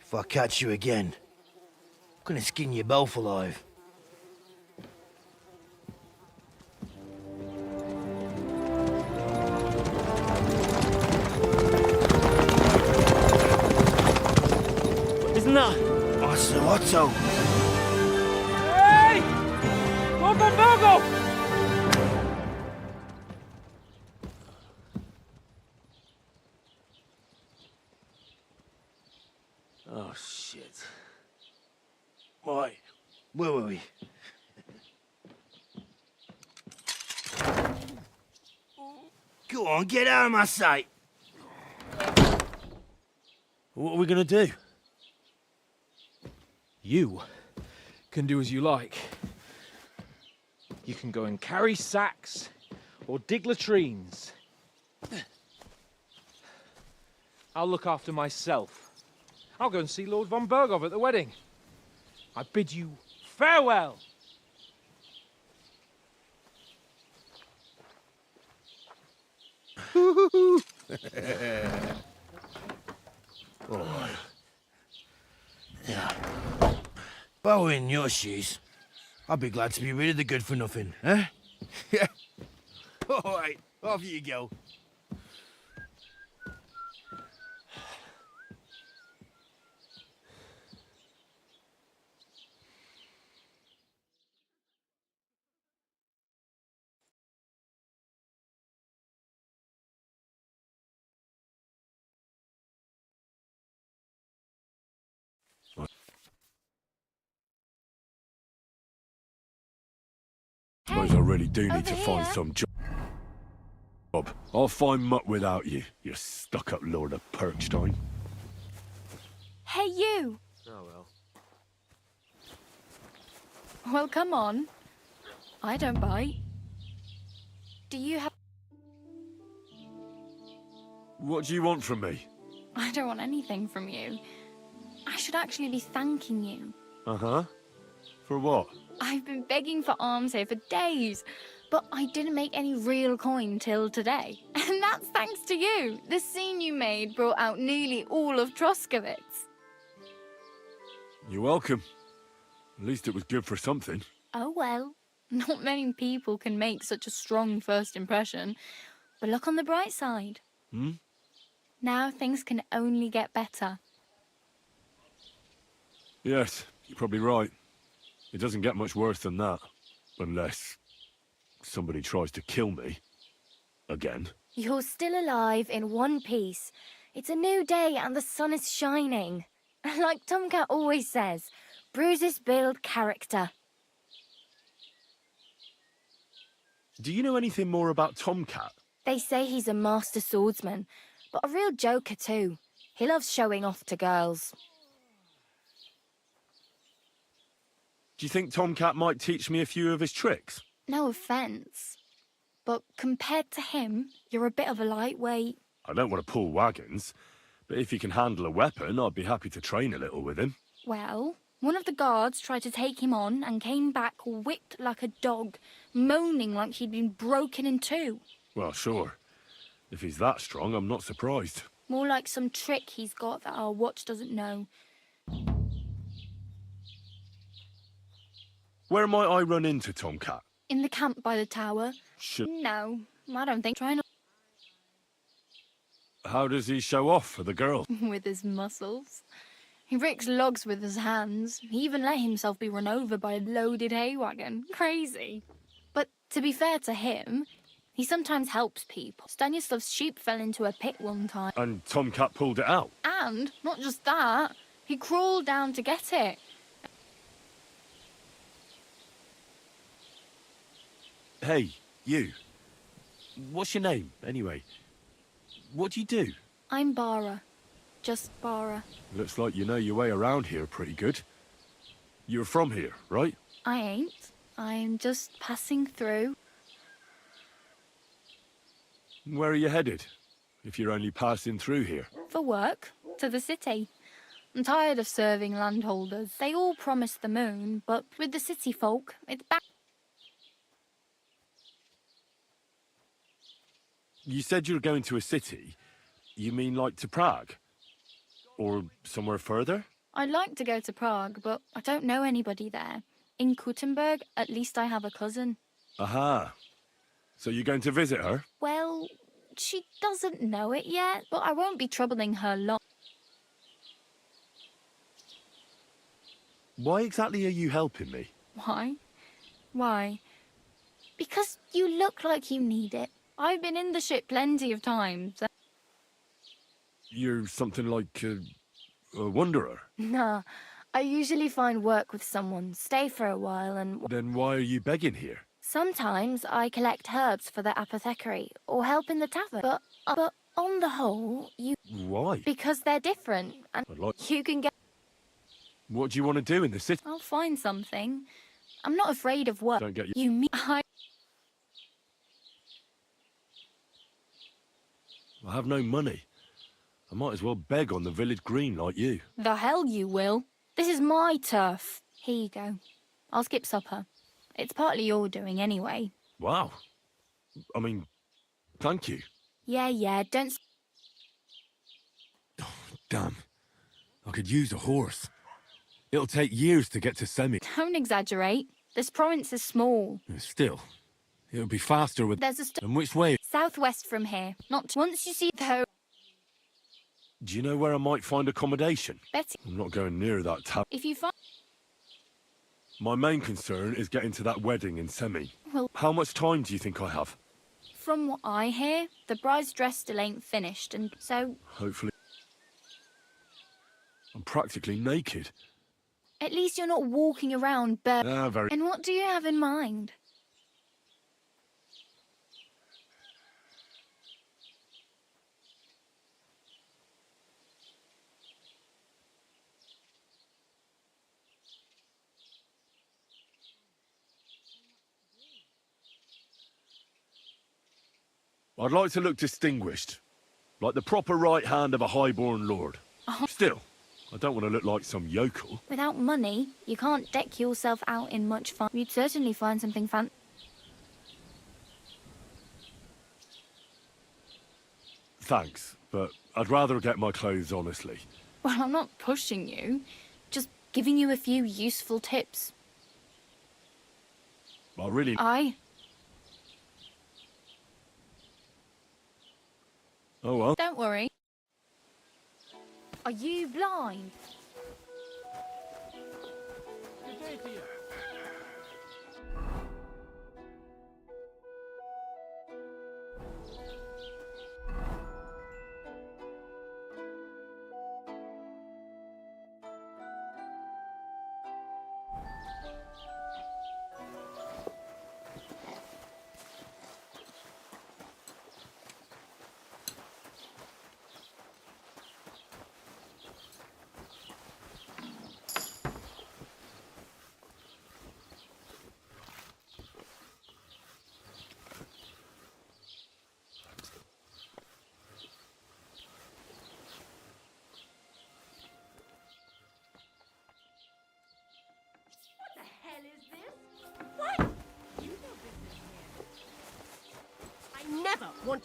if I catch you again, I'm gonna skin you both alive. Isn't that? Otto. Hey! Go! Oh, shit. Right, where were we? Go on, get out of my sight. What are we gonna do? You can do as you like. You can go and carry sacks or dig latrines. I'll look after myself. I'll go and see Lord von Berghoff at the wedding. I bid you farewell. Oh. Yeah. If I were in your shoes, I'd be glad to be rid of the good for nothing, eh? Yeah. All right, off you go. Suppose I really do need to find some job. I'll find mutt without you, you stuck-up Lord of Perkstein. Hey, you! Oh, well. Well, come on. I don't bite. Do you have... What do you want from me? I don't want anything from you. I should actually be thanking you. Uh-huh. For what? I've been begging for arms here for days, but I didn't make any real coin till today. And that's thanks to you. The scene you made brought out nearly all of Troskowitz. You're welcome. At least it was good for something. Oh well. Not many people can make such a strong first impression. But look on the bright side. Hmm? Now things can only get better. Yes, you're probably right. It doesn't get much worse than that. Unless somebody tries to kill me. Again. You're still alive in one piece. It's a new day and the sun is shining. Like Tomcat always says, bruises build character. Do you know anything more about Tomcat? They say he's a master swordsman, but a real joker too. He loves showing off to girls. Do you think Tomcat might teach me a few of his tricks? No offence, but compared to him, you're a bit of a lightweight. I don't want to pull wagons, but if he can handle a weapon, I'd be happy to train a little with him. Well, one of the guards tried to take him on and came back whipped like a dog, moaning like he'd been broken in two. Well, sure. If he's that strong, I'm not surprised. More like some trick he's got that our watch doesn't know. Where might I run into Tomcat? In the camp by the tower? No, I don't think. Try not How does he show off for the girl? with his muscles. He ricks logs with his hands. He even let himself be run over by a loaded hay wagon. Crazy. But to be fair to him, he sometimes helps people. Stanislav's sheep fell into a pit one time. And Tomcat pulled it out? And, not just that, he crawled down to get it. Hey, you. What's your name, anyway? What do you do? I'm Bara. Just Bara. Looks like you know your way around here pretty good. You're from here, right? I ain't. I'm just passing through. Where are you headed? If you're only passing through here. For work. To the city. I'm tired of serving landholders. They all promise the moon, but with the city folk, it's back. You said you were going to a city. You mean like to Prague? Or somewhere further? I'd like to go to Prague, but I don't know anybody there. In Kuttenberg, at least I have a cousin. Aha. So you're going to visit her? Well, she doesn't know it yet, but I won't be troubling her long. Why exactly are you helping me? Why? Why? Because you look like you need it. I've been in the ship plenty of times. You're something like a wanderer. Nah, I usually find work with someone, stay for a while and... Then why are you begging here? Sometimes I collect herbs for the apothecary or help in the tavern. But on the whole, you... Why? Because they're different and you can get... What do you want to do in the city? I'll find something. I'm not afraid of work. Don't get you... You mean... I have no money. I might as well beg on the village green like you. The hell you will. This is my turf. Here you go. I'll skip supper. It's partly your doing anyway. Wow. I mean, thank you. Yeah, don't... Damn. I could use a horse. It'll take years to get to Semi. Don't exaggerate. This province is small. Still, it'll be faster with... There's a... And which way? Southwest from here. Not... Once you see the... Do you know where I might find accommodation? Betty. I'm not going near that town. If you find... My main concern is getting to that wedding in Semi. Well... How much time do you think I have? From what I hear, the bride's dress still ain't finished, and so... Hopefully... I'm practically naked. At least you're not walking around bare... Very... And what do you have in mind? I'd like to look distinguished. Like the proper right hand of a highborn lord. Still, I don't want to look like some yokel. Without money, you can't deck yourself out in much fun. You'd certainly find something fun. Thanks, but I'd rather get my clothes honestly. Well, I'm not pushing you. Just giving you a few useful tips. I really... Oh well. Don't worry. Are you blind? Never want.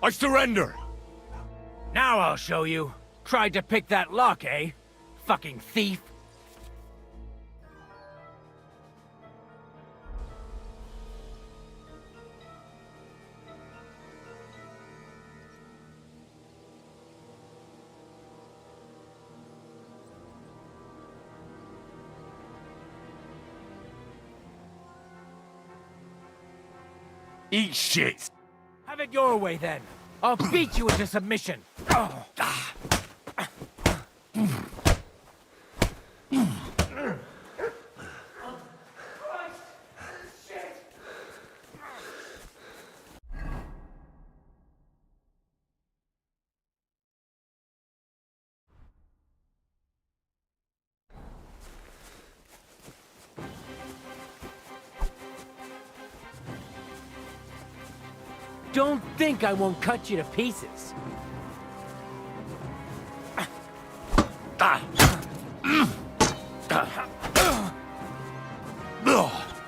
I surrender! Now I'll show you. Tried to pick that lock, eh? Fucking thief. Eat shit! Have it your way, then. I'll beat you into submission. Oh. Don't think I won't cut you to pieces.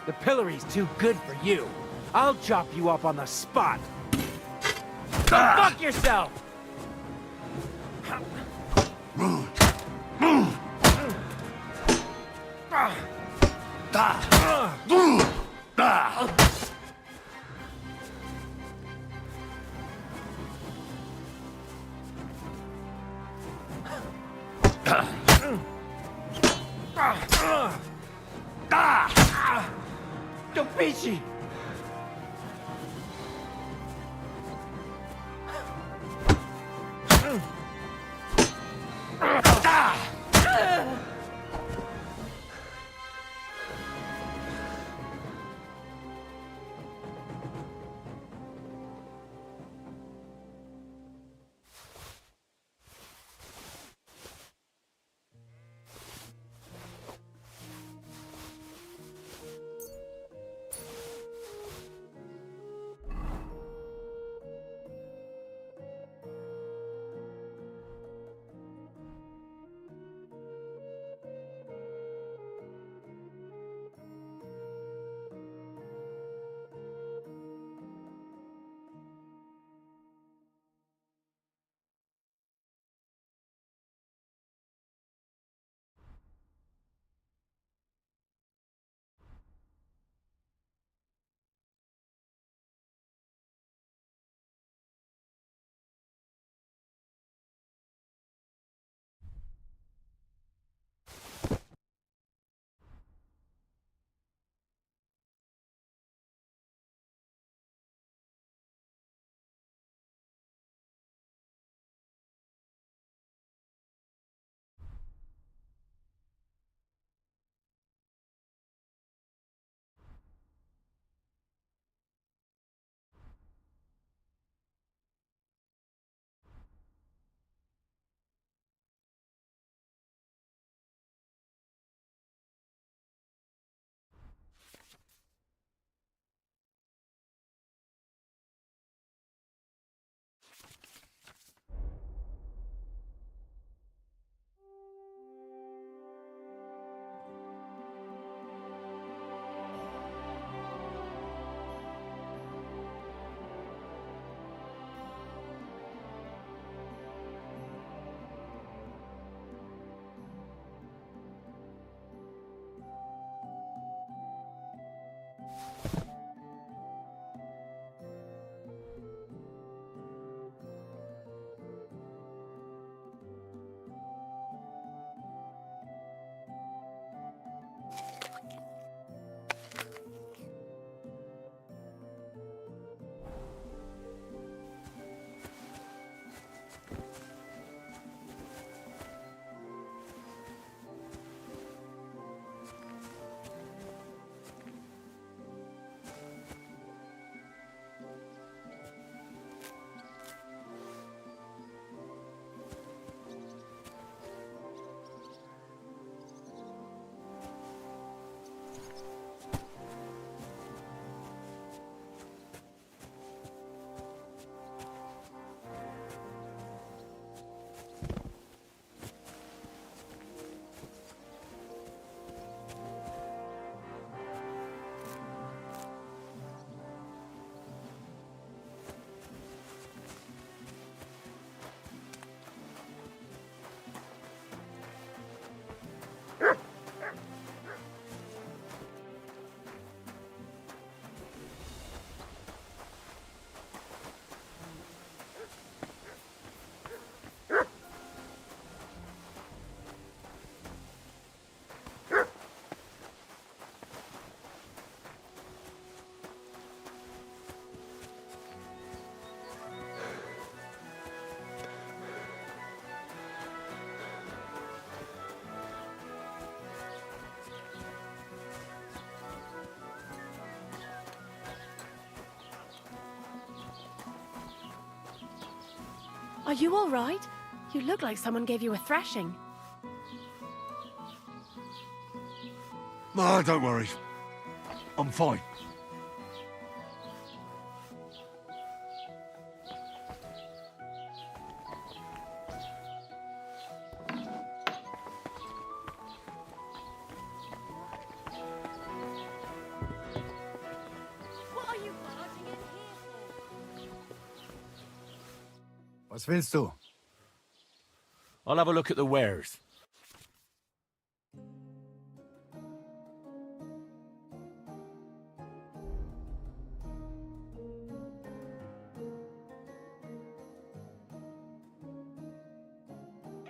The pillory's too good for you. I'll chop you up on the spot. Fuck yourself! Are you all right? You look like someone gave you a thrashing. Ah, don't worry. I'm fine. What are you barging in here for? Was willst du? I'll have a look at the wares.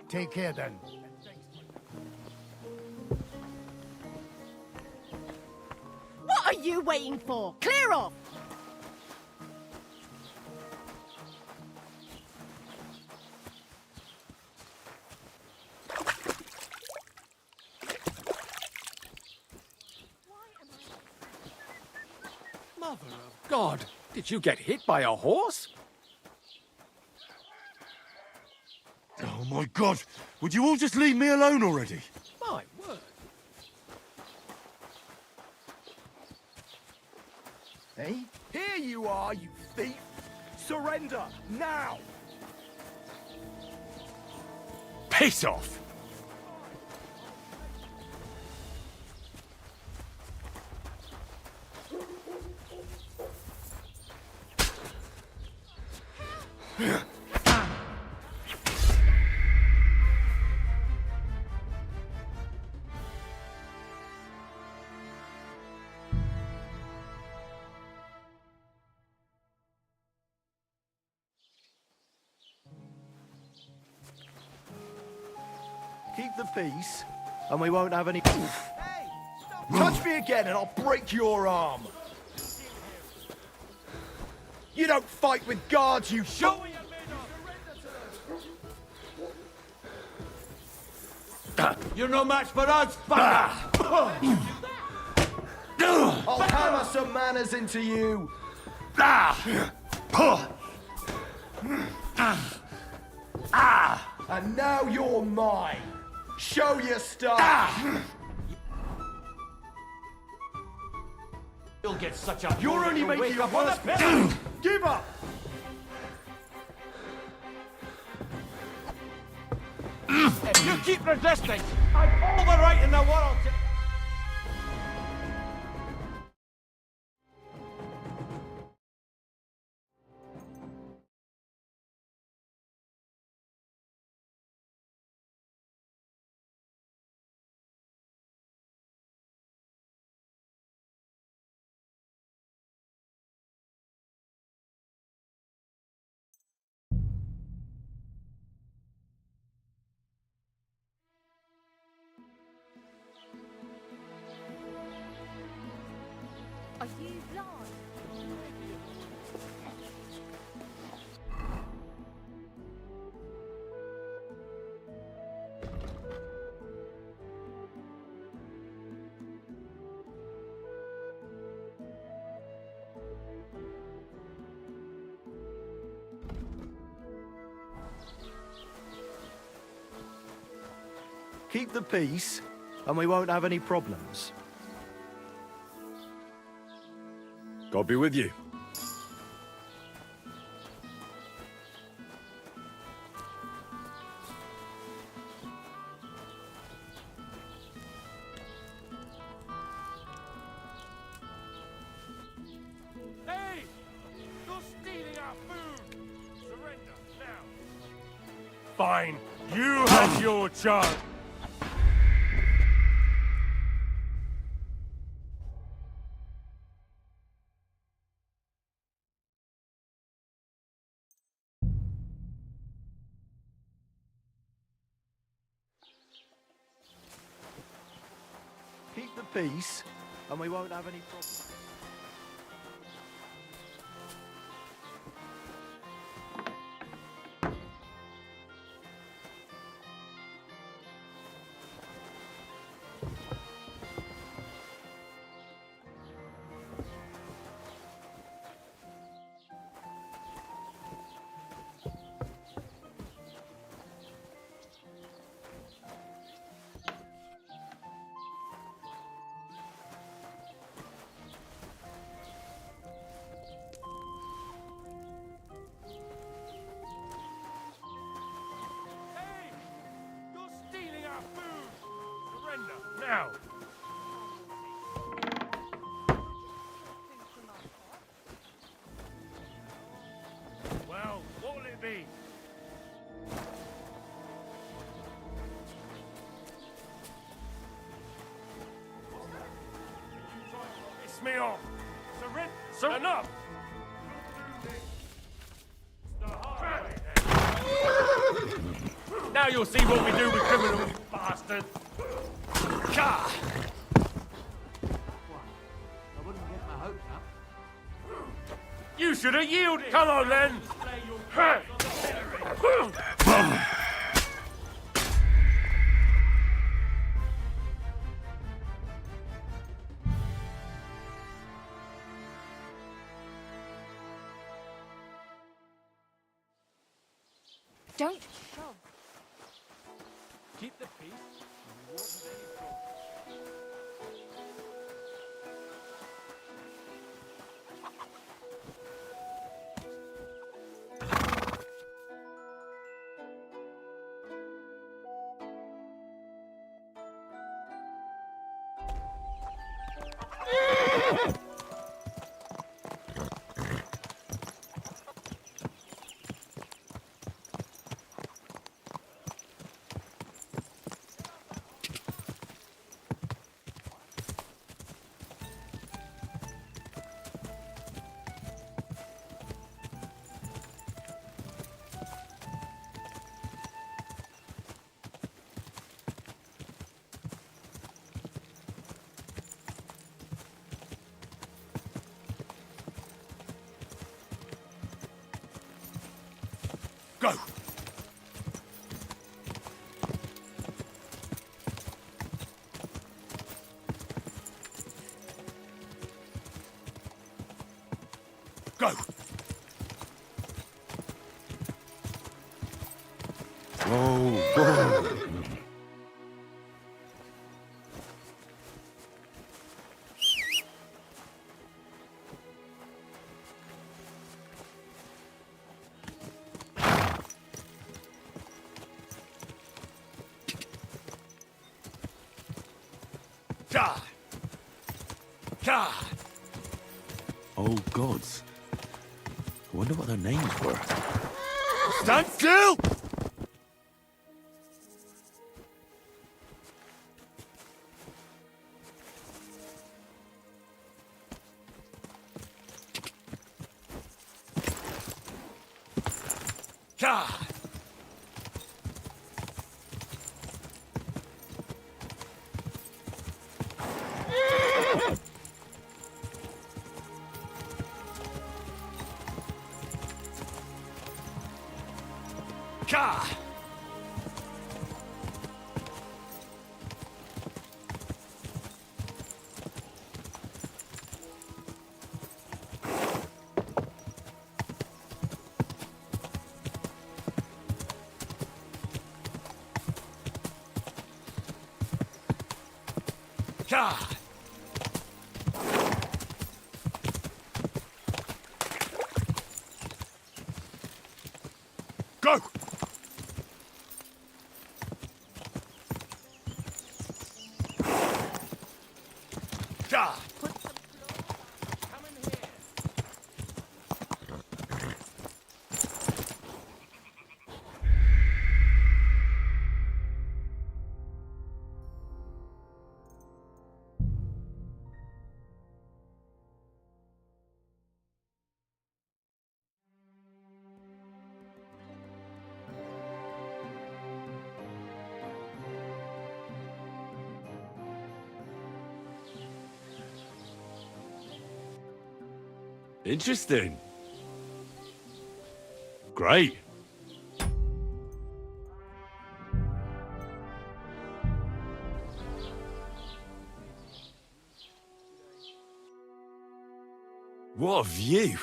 Take care then. What are you waiting for? Clear off! Mother of God! Did you get hit by a horse? Oh my God! Would you all just leave me alone already? My word. Hey? Here you are, you thief! Surrender, now! Piss off! Keep the peace, and we won't have any... Touch me again and I'll break your arm! You don't fight with guards, you show me You're no match for us, fucker! I'll hammer some manners into you! And now you're mine! Show your stuff! You'll get such a... You're only making it worse! Give up! If you keep resisting, I've all the right in the world to... Are you blind? Keep the peace, and we won't have any problems. God be with you. Hey! You're stealing our food! Surrender, now! Fine. You had your chance. Keep the peace, and we won't have any problems. me off! Enough! Now you'll see what we do with criminals, bastard! Ka! You should have yielded! Come on, then! Don't shove. Keep the peace. Go! Go! Whoa. God! God! Oh, gods. I wonder what their names were. Stand still! God! God! God! Go! God! Come in here! Interesting. Great. What a view.